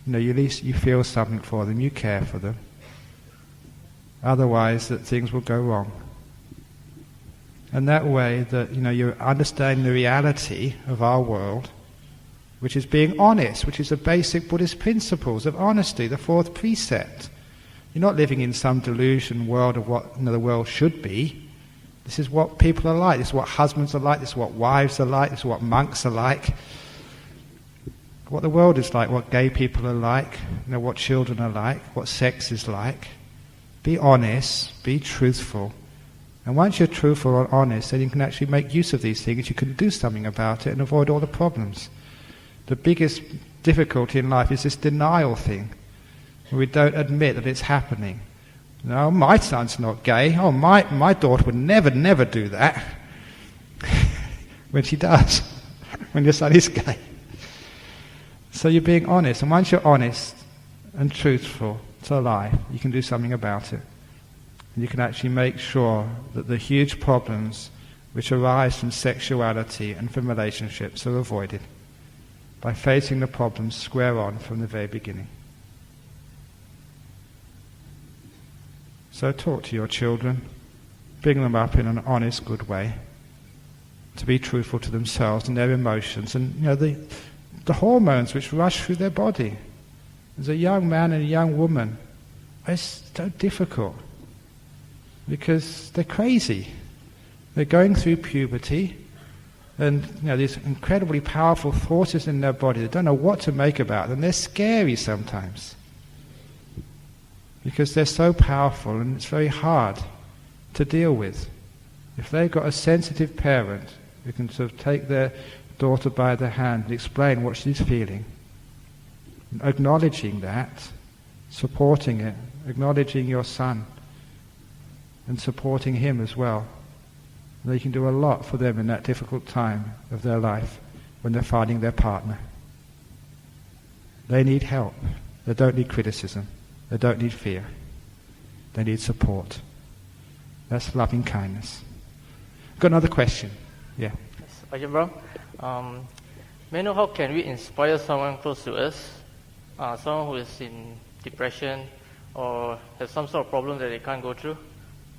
at least you feel something for them, you care for them. Otherwise, that things will go wrong. And that way, that you're understanding the reality of our world, which is being honest, which is the basic Buddhist principles of honesty, the fourth precept. You're not living in some delusion world of what the world should be. This is what people are like. This is what husbands are like. This is what wives are like. This is what monks are like. What the world is like, what gay people are like, what children are like, what sex is like. Be honest, be truthful. And once you're truthful and honest, then you can actually make use of these things. You can do something about it and avoid all the problems. The biggest difficulty in life is this denial thing, where we don't admit that it's happening. No, my son's not gay. Oh, my daughter would never do that. When she does, when your son is gay. So you're being honest, and once you're honest and truthful to life, you can do something about it. And you can actually make sure that the huge problems which arise from sexuality and from relationships are avoided by facing the problems square on from the very beginning. So talk to your children, bring them up in an honest, good way, to be truthful to themselves and their emotions, and the hormones which rush through their body. As a young man and a young woman, it's so difficult because they're crazy. They're going through puberty, and these incredibly powerful forces in their body. They don't know what to make about them. They're scary sometimes because they're so powerful, and it's very hard to deal with. If they've got a sensitive parent who can sort of take their daughter by the hand and explain what she's feeling, acknowledging that, supporting it, acknowledging your son and supporting him as well, they can do a lot for them in that difficult time of their life when they're finding their partner. They need help. They don't need criticism. They don't need fear. They need support. That's loving kindness. Got another question? Yeah. Yes, Ajahn Brahm. May I know how can we inspire someone close to us, someone who is in depression or has some sort of problem that they can't go through?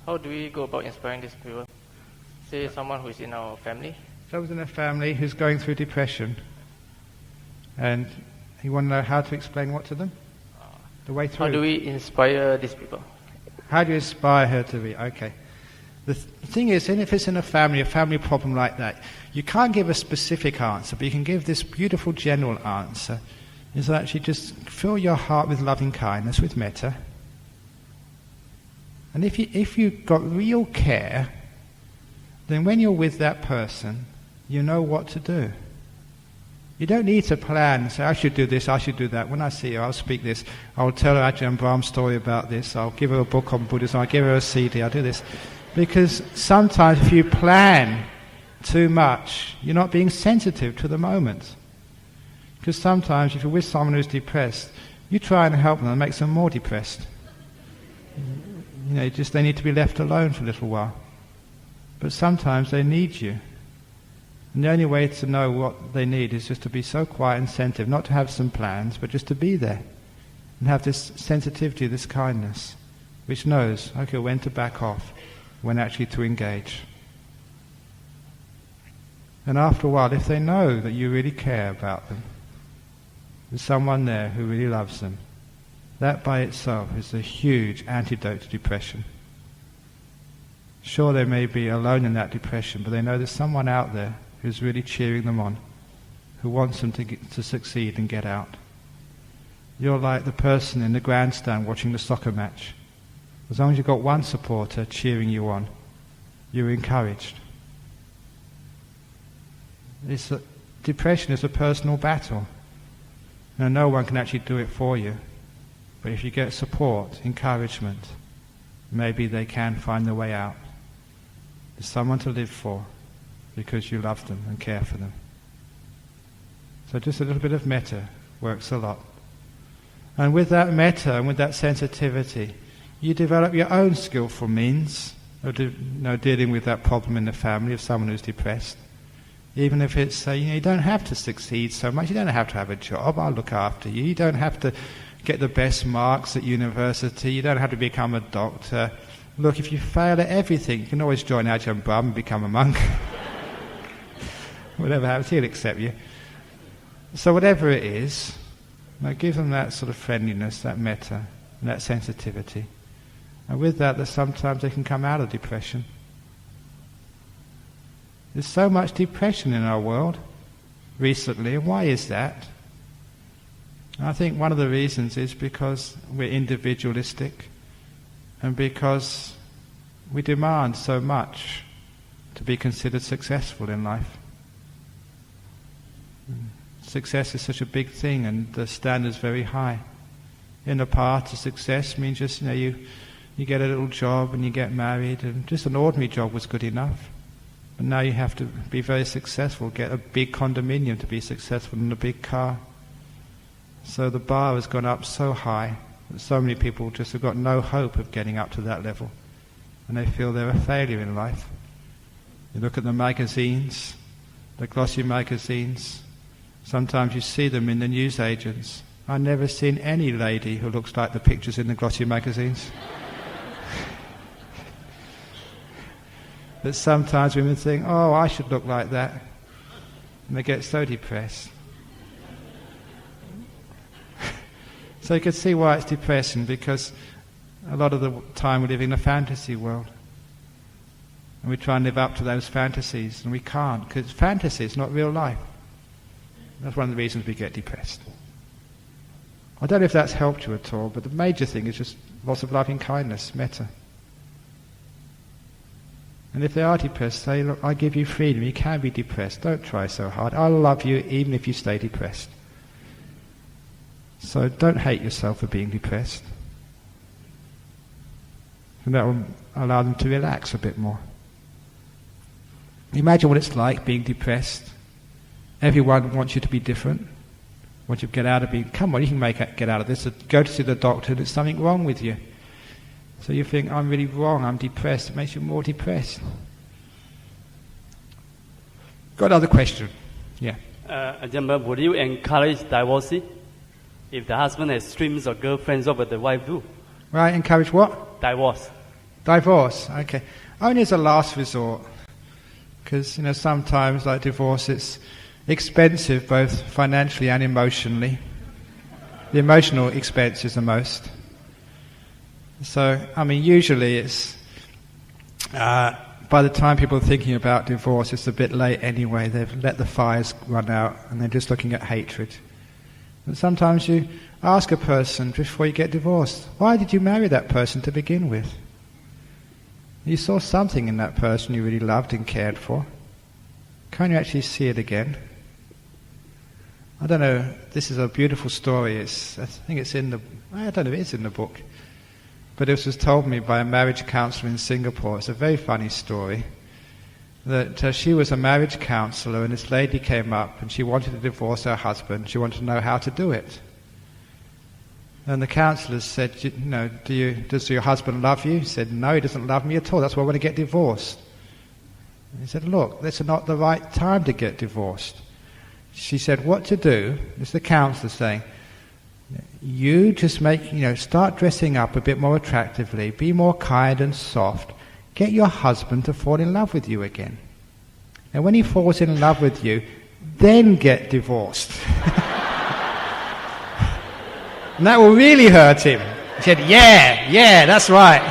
How do we go about inspiring these people? Say someone who is in our family. Someone in a family who's going through depression, and you want to know how to explain what to them? The way through. How do we inspire these people? How do you inspire her to be? Okay. The thing is, if it's in a family problem like that, you can't give a specific answer, but you can give this beautiful general answer, is that actually just fill your heart with loving kindness, with metta. And if you've got real care, then when you're with that person, you know what to do. You don't need to plan and say, I should do this, I should do that. When I see her, I'll speak this. I'll tell her Ajahn Brahm's story about this. I'll give her a book on Buddhism. I'll give her a CD. I'll do this. Because sometimes if you plan too much, you're not being sensitive to the moment. Because sometimes if you're with someone who's depressed, you try and help them and it makes them more depressed. You know, they need to be left alone for a little while. But sometimes they need you. And the only way to know what they need is just to be so quiet and sensitive, not to have some plans, but just to be there. And have this sensitivity, this kindness, which knows, okay, when to back off, when actually to engage. And after a while, if they know that you really care about them, there's someone there who really loves them, that by itself is a huge antidote to depression. Sure, they may be alone in that depression, but they know there's someone out there who's really cheering them on, who wants them to succeed and get out. You're like the person in the grandstand watching the soccer match. As long as you've got one supporter cheering you on, you're encouraged. Depression is a personal battle. Now, no one can actually do it for you. But if you get support, encouragement, maybe they can find their way out. There's someone to live for because you love them and care for them. So just a little bit of metta works a lot. And with that metta and with that sensitivity, you develop your own skillful means of dealing with that problem in the family of someone who's depressed. Even if it's, you don't have to succeed so much, you don't have to have a job, I'll look after you. You don't have to get the best marks at university, you don't have to become a doctor. Look, if you fail at everything, you can always join Ajahn Brahm and become a monk. Whatever happens, he'll accept you. So whatever it is, give them that sort of friendliness, that metta, and that sensitivity. And with that sometimes they can come out of depression. There's so much depression in our world recently, and why is that? I think one of the reasons is because we're individualistic and because we demand so much to be considered successful in life. Success is such a big thing and the standard's very high. In the path to success means just, you get a little job and you get married, and just an ordinary job was good enough. But now you have to be very successful, get a big condominium to be successful in a big car. So the bar has gone up so high that so many people just have got no hope of getting up to that level. And they feel they're a failure in life. You look at the magazines, the glossy magazines. Sometimes you see them in the newsagents. I've never seen any lady who looks like the pictures in the glossy magazines. But sometimes women think, oh, I should look like that. And they get so depressed. So you can see why it's depressing, because a lot of the time we live in a fantasy world. And we try and live up to those fantasies, and we can't, because fantasy is not real life. That's one of the reasons we get depressed. I don't know if that's helped you at all, but the major thing is just lots of loving kindness, metta. And if they are depressed, say, look, I give you freedom. You can be depressed. Don't try so hard. I'll love you even if you stay depressed. So don't hate yourself for being depressed. And that will allow them to relax a bit more. Imagine what it's like being depressed. Everyone wants you to be different. Wants you to get out of being, come on, you can get out of this. Go to see the doctor, there's something wrong with you. So you think, I'm really wrong, I'm depressed. It makes you more depressed. Got another question? Yeah. Ajahn, would you encourage divorcee if the husband has streams of girlfriends? What would the wife do? Right, encourage what? Divorce. Divorce, okay. Only as a last resort. Because, sometimes, like divorce, it's expensive both financially and emotionally. The emotional expense is the most. So, usually it's... by the time people are thinking about divorce, it's a bit late anyway. They've let the fires run out and they're just looking at hatred. But sometimes you ask a person before you get divorced, why did you marry that person to begin with? You saw something in that person you really loved and cared for. Can't you actually see it again? I don't know, this is a beautiful story. I think it's in the... I don't know if it's in the book. But it was told me by a marriage counsellor in Singapore. It's a very funny story. That she was a marriage counsellor and this lady came up and she wanted to divorce her husband. She wanted to know how to do it. And the counsellor said, does your husband love you? He said, no, he doesn't love me at all. That's why I want to get divorced. And he said, look, this is not the right time to get divorced. She said, what to do? It's the counsellor saying, you just start dressing up a bit more attractively, be more kind and soft, get your husband to fall in love with you again. And when he falls in love with you, then get divorced. And that will really hurt him. He said, yeah, that's right.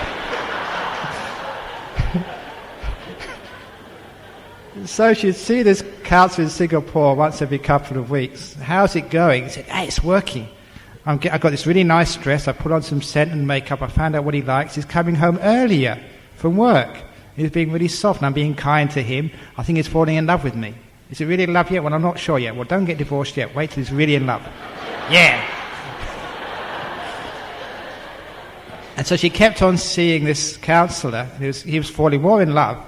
So she'd see this counsellor in Singapore once every couple of weeks. How's it going? He said, hey, it's working. I've got this really nice dress, I put on some scent and makeup, I found out what he likes, he's coming home earlier from work. He's being really soft and I'm being kind to him. I think he's falling in love with me. Is he really in love yet? Well, I'm not sure yet. Well, don't get divorced yet. Wait till he's really in love. Yeah. And so she kept on seeing this counsellor. He was falling more in love.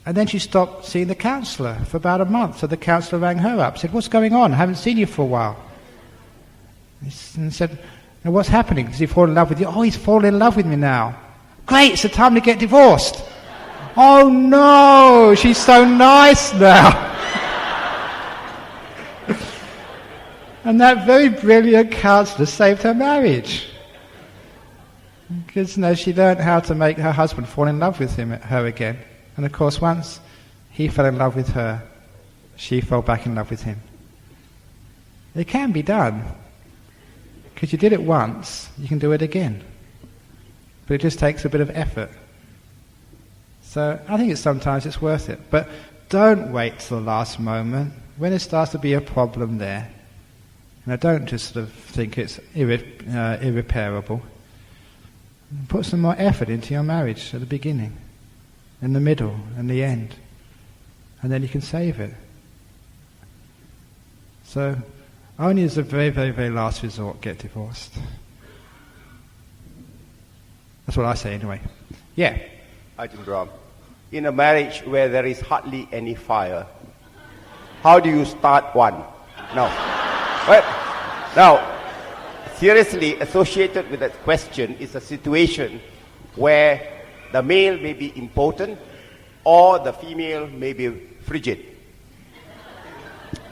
And then she stopped seeing the counsellor for about a month. So the counsellor rang her up, said, what's going on? I haven't seen you for a while. And said, what's happening? Does he fall in love with you? Oh, he's fallen in love with me now. Great, it's the time to get divorced. Oh no, she's so nice now. And that very brilliant counsellor saved her marriage. Because she learned how to make her husband fall in love with her again. And of course, once he fell in love with her, she fell back in love with him. It can be done. Because you did it once, you can do it again. But it just takes a bit of effort. So I think sometimes it's worth it. But don't wait till the last moment. When it starts to be a problem there, don't just sort of think it's irreparable. Put some more effort into your marriage at the beginning, in the middle, and the end. And then you can save it. So only as a very, very, very last resort, get divorced. That's what I say anyway. Yeah. Ajahn, in a marriage where there is hardly any fire, how do you start one? Now, seriously, associated with that question is a situation where the male may be impotent or the female may be frigid.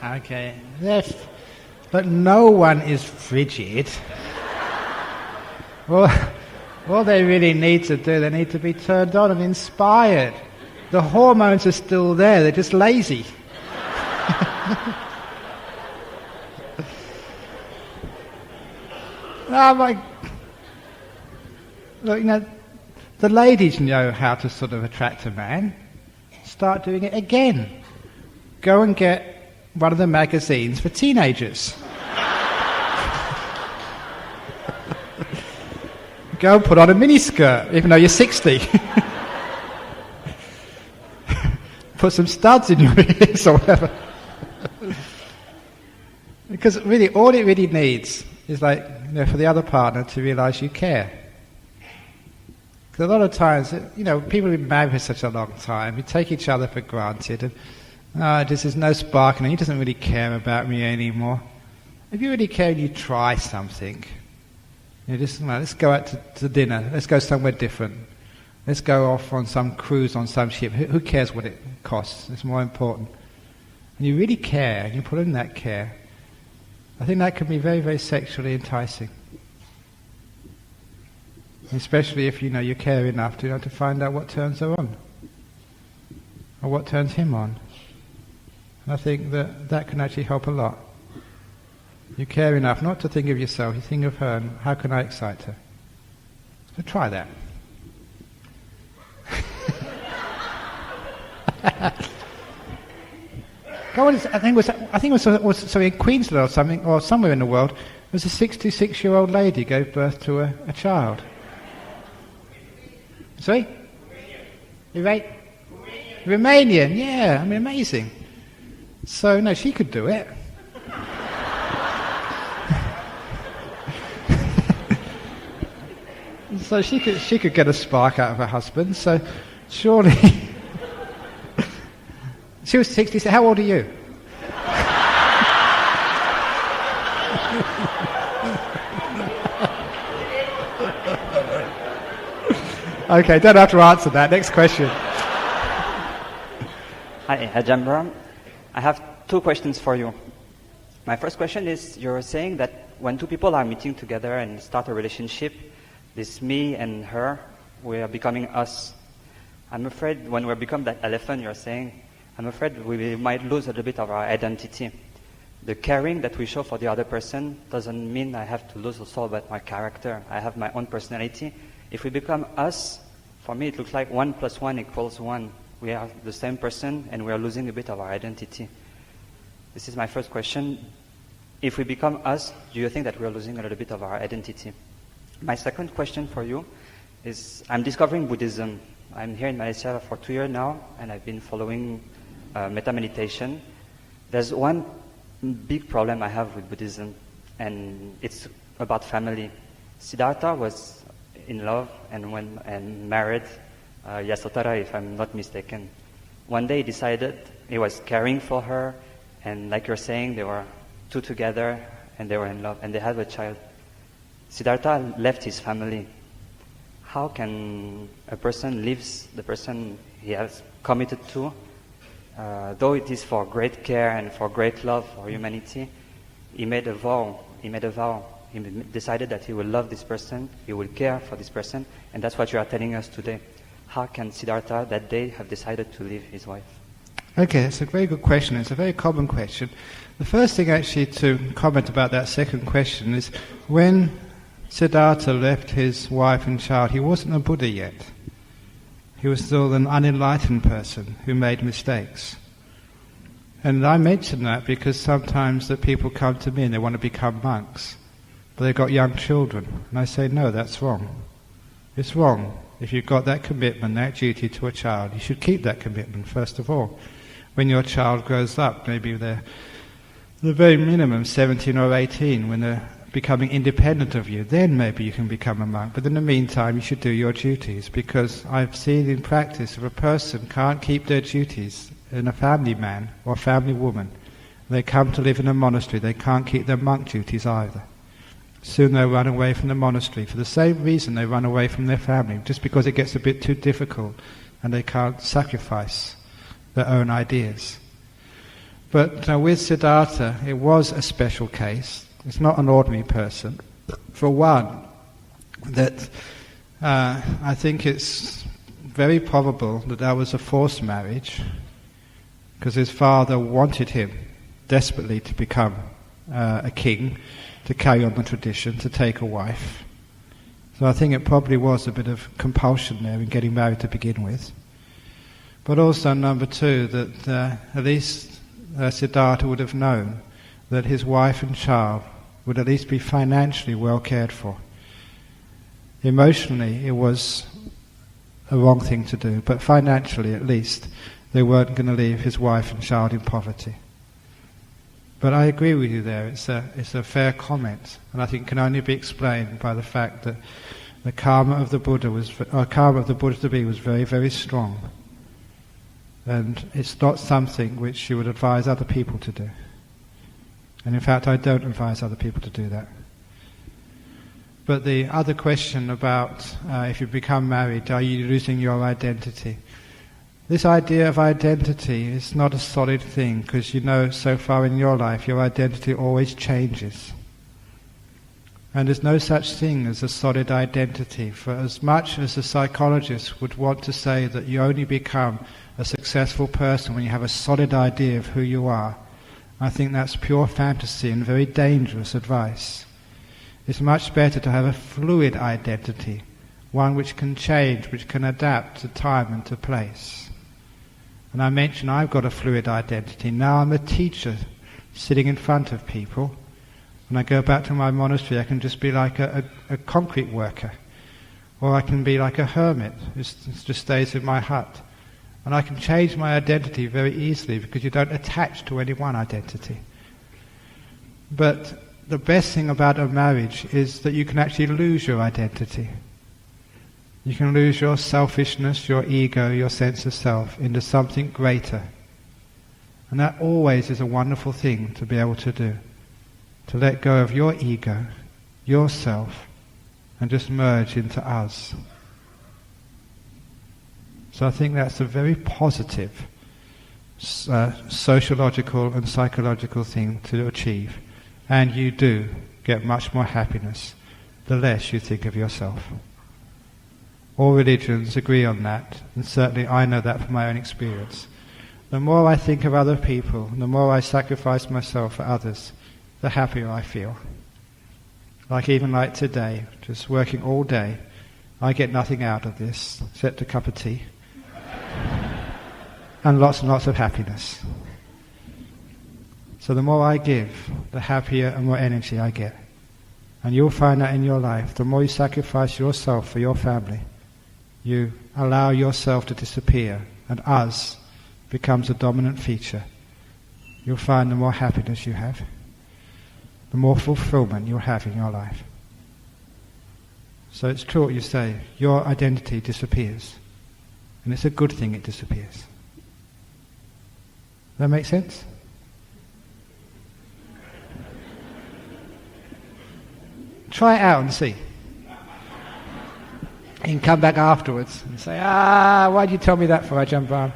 Okay. But no one is frigid. Well, what they really need to do, they need to be turned on and inspired. The hormones are still there, they're just lazy. Look, the ladies know how to sort of attract a man. Start doing it again. Go and get one of the magazines for teenagers. Go and put on a miniskirt, even though you're 60. Put some studs in your ears or whatever. Because really, all it really needs is for the other partner to realise you care. Because a lot of times, people have been married for such a long time, we take each other for granted, and there's no spark, and he doesn't really care about me anymore. If you really care and you try something, Let's go out to dinner. Let's go somewhere different. Let's go off on some cruise on some ship. Who cares what it costs? It's more important. And you really care, and you put in that care. I think that can be very, very sexually enticing. Especially if you care enough to find out what turns her on. Or what turns him on. And I think that can actually help a lot. You care enough not to think of yourself, you think of her and how can I excite her. So try that. Go on, I think it was in Queensland or something, or somewhere in the world, there was a 66-year-old lady gave birth to a child. Sorry? Romanian, yeah, I mean, amazing. So, no, she could do it. So she could get a spark out of her husband, so surely... She was 60, so how old are you? Okay, don't have to answer that. Next question. Hi, Ajahn Brahm. I have two questions for you. My first question is, you're saying that when two people are meeting together and start a relationship, this me and her, we are becoming us. I'm afraid when we become that elephant you're saying, I'm afraid we might lose a little bit of our identity. The caring that we show for the other person doesn't mean I have to lose also about my character. I have my own personality. If we become us, for me it looks like 1 + 1 = 1. We are the same person and we are losing a bit of our identity. This is my first question. If we become us, do you think that we are losing a little bit of our identity? My second question for you is, I'm discovering Buddhism. I'm here in Malaysia for 2 years now, and I've been following metta meditation. There's one big problem I have with Buddhism, and it's about family. Siddhartha was in love and married Yasodhara, if I'm not mistaken. One day he decided he was caring for her, and like you're saying, they were two together, and they were in love, and they had a child. Siddhartha left his family. How can a person leave the person he has committed to, though it is for great care and for great love for humanity? He made a vow. He decided that he will love this person, he will care for this person, and that's what you are telling us today. How can Siddhartha that day have decided to leave his wife? Okay, it's a very good question. It's a very common question. The first thing actually to comment about that second question is, when Siddhartha left his wife and child, he wasn't a Buddha yet. He was still an unenlightened person who made mistakes. And I mention that because sometimes the people come to me and they want to become monks, but they've got young children. And I say, no, that's wrong. It's wrong. If you've got that commitment, that duty to a child, you should keep that commitment, first of all. When your child grows up, maybe they're the very minimum 17 or 18, when they're becoming independent of you, then maybe you can become a monk. But in the meantime, you should do your duties, because I've seen in practice, if a person can't keep their duties, in a family man or family woman, they come to live in a monastery, they can't keep their monk duties either. Soon they'll run away from the monastery for the same reason they run away from their family, just because it gets a bit too difficult and they can't sacrifice their own ideas. But with Siddhartha, it was a special case. It's not an ordinary person. For one, that I think it's very probable that that was a forced marriage, because his father wanted him desperately to become a king, to carry on the tradition, to take a wife. So I think it probably was a bit of compulsion there in getting married to begin with. But also, number two, that at least Siddhartha would have known that his wife and child would at least be financially well cared for. Emotionally, it was a wrong thing to do, but financially, at least, they weren't going to leave his wife and child in poverty. But I agree with you there. It's a fair comment, and I think it can only be explained by the fact that the karma of the Buddha to be was very, very strong, and it's not something which you would advise other people to do. And in fact, I don't advise other people to do that. But the other question about if you become married, are you losing your identity? This idea of identity is not a solid thing, because you know so far in your life your identity always changes. And there's no such thing as a solid identity. For as much as a psychologist would want to say that you only become a successful person when you have a solid idea of who you are, I think that's pure fantasy and very dangerous advice. It's much better to have a fluid identity, one which can change, which can adapt to time and to place. And I mentioned I've got a fluid identity. Now I'm a teacher sitting in front of people. When I go back to my monastery, I can just be like a concrete worker. Or I can be like a hermit who just stays in my hut. And I can change my identity very easily because you don't attach to any one identity. But the best thing about a marriage is that you can actually lose your identity. You can lose your selfishness, your ego, your sense of self into something greater. And that always is a wonderful thing to be able to do. To let go of your ego, yourself, and just merge into us. So I think that's a very positive sociological and psychological thing to achieve. And you do get much more happiness the less you think of yourself. All religions agree on that, and certainly I know that from my own experience. The more I think of other people, the more I sacrifice myself for others, the happier I feel. Even like today, just working all day, I get nothing out of this except a cup of tea and lots of happiness. So the more I give, the happier and more energy I get. And you'll find that in your life. The more you sacrifice yourself for your family, you allow yourself to disappear, and us becomes a dominant feature. You'll find the more happiness you have, the more fulfillment you'll have in your life. So it's true what you say, your identity disappears. And it's a good thing it disappears. Does that make sense? Try it out and see. You can come back afterwards and say, why did you tell me that for, Ajahn Brahm?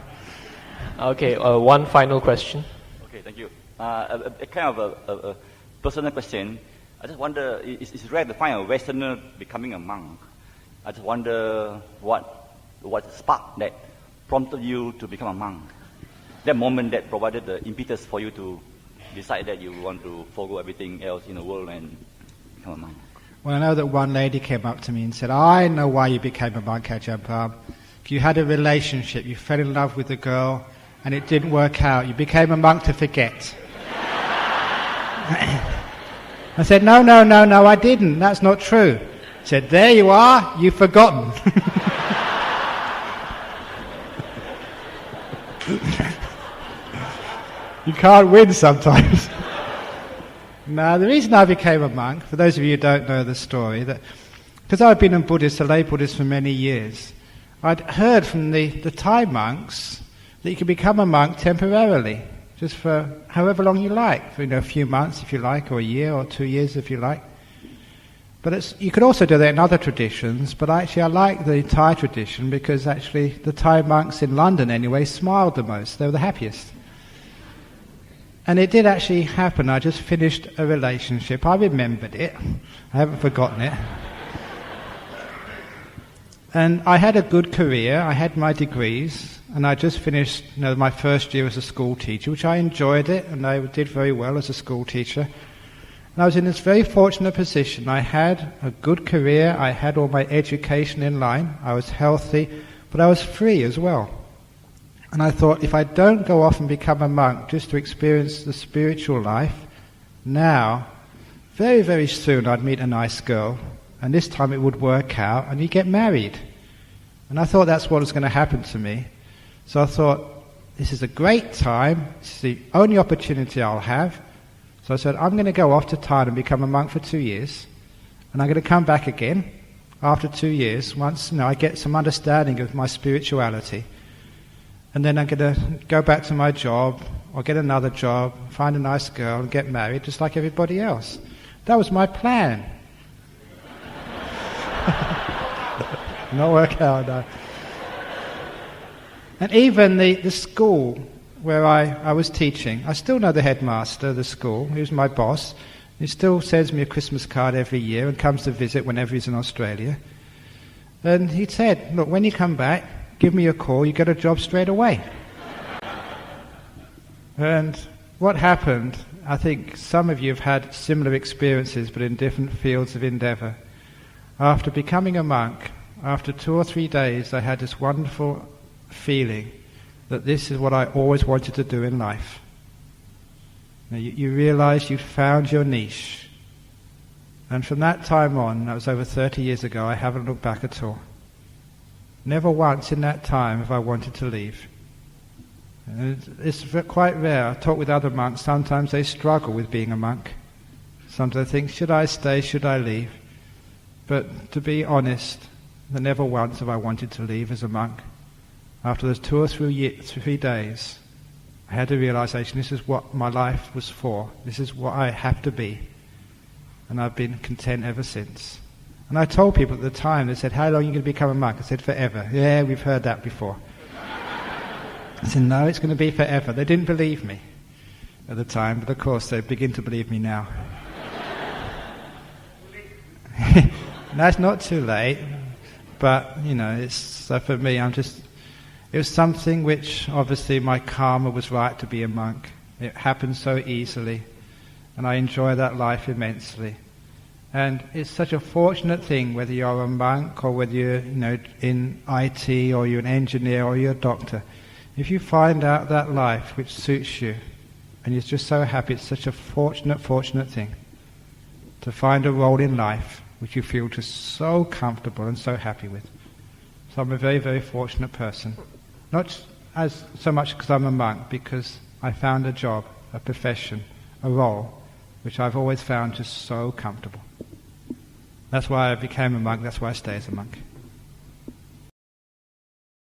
Okay, one final question. Okay, thank you. A kind of a personal question. I just wonder, it's rare to find a Westerner becoming a monk. I just wonder what sparked that prompted you to become a monk. That moment that provided the impetus for you to decide that you want to forgo everything else in the world and become a monk. Well, I know that one lady came up to me and said, I know why you became a monk, Ajahn Brahm. You had a relationship, you fell in love with a girl, and it didn't work out. You became a monk to forget. I said, no, I didn't. That's not true. He said, there you are, you've forgotten. You can't win sometimes. Now, the reason I became a monk, for those of you who don't know the story, that because I've been a lay Buddhist for many years, I'd heard from the Thai monks that you could become a monk temporarily, just for however long you like, for a few months if you like, or a year or 2 years if you like. But you could also do that in other traditions, but actually I like the Thai tradition because actually the Thai monks in London anyway smiled the most, they were the happiest. And it did actually happen. I just finished a relationship. I remembered it. I haven't forgotten it. And I had a good career. I had my degrees. And I just finished my first year as a school teacher, which I enjoyed it. And I did very well as a school teacher. And I was in this very fortunate position. I had a good career. I had all my education in line. I was healthy. But I was free as well. And I thought, if I don't go off and become a monk just to experience the spiritual life, now, very, very soon I'd meet a nice girl, and this time it would work out, and you'd get married. And I thought that's what was going to happen to me. So I thought, this is a great time, it's the only opportunity I'll have. So I said, I'm going to go off to Thailand and become a monk for 2 years, and I'm going to come back again after 2 years, once I get some understanding of my spirituality. And then I'm going to go back to my job, or get another job, find a nice girl, and get married, just like everybody else. That was my plan. Not work out, no. And even the school where I was teaching, I still know the headmaster of the school, who's my boss. He still sends me a Christmas card every year and comes to visit whenever he's in Australia. And he said, look, when you come back, give me a call, you get a job straight away. And what happened, I think some of you have had similar experiences, but in different fields of endeavour. After becoming a monk, after 2 or 3 days, I had this wonderful feeling that this is what I always wanted to do in life. Now, you realise you've found your niche. And from that time on, that was over 30 years ago, I haven't looked back at all. Never once in that time have I wanted to leave. And it's quite rare. I talk with other monks, sometimes they struggle with being a monk. Sometimes they think, should I stay, should I leave? But to be honest, never once have I wanted to leave as a monk. After those 2 or 3 days, I had the realization this is what my life was for. This is what I have to be. And I've been content ever since. And I told people at the time, they said, how long are you going to become a monk? I said, forever. Yeah, we've heard that before. I said, no, it's going to be forever. They didn't believe me at the time, but of course they begin to believe me now. That's not too late, but, so for me, it was something which, obviously, my karma was right to be a monk. It happened so easily, and I enjoy that life immensely. And it's such a fortunate thing, whether you're a monk or whether you're, in IT or you're an engineer or you're a doctor. If you find out that life which suits you, and you're just so happy, it's such a fortunate thing to find a role in life which you feel just so comfortable and so happy with. So I'm a very, very fortunate person. Not as so much because I'm a monk, because I found a job, a profession, a role, which I've always found just so comfortable. That's why I became a monk, that's why I stay as a monk.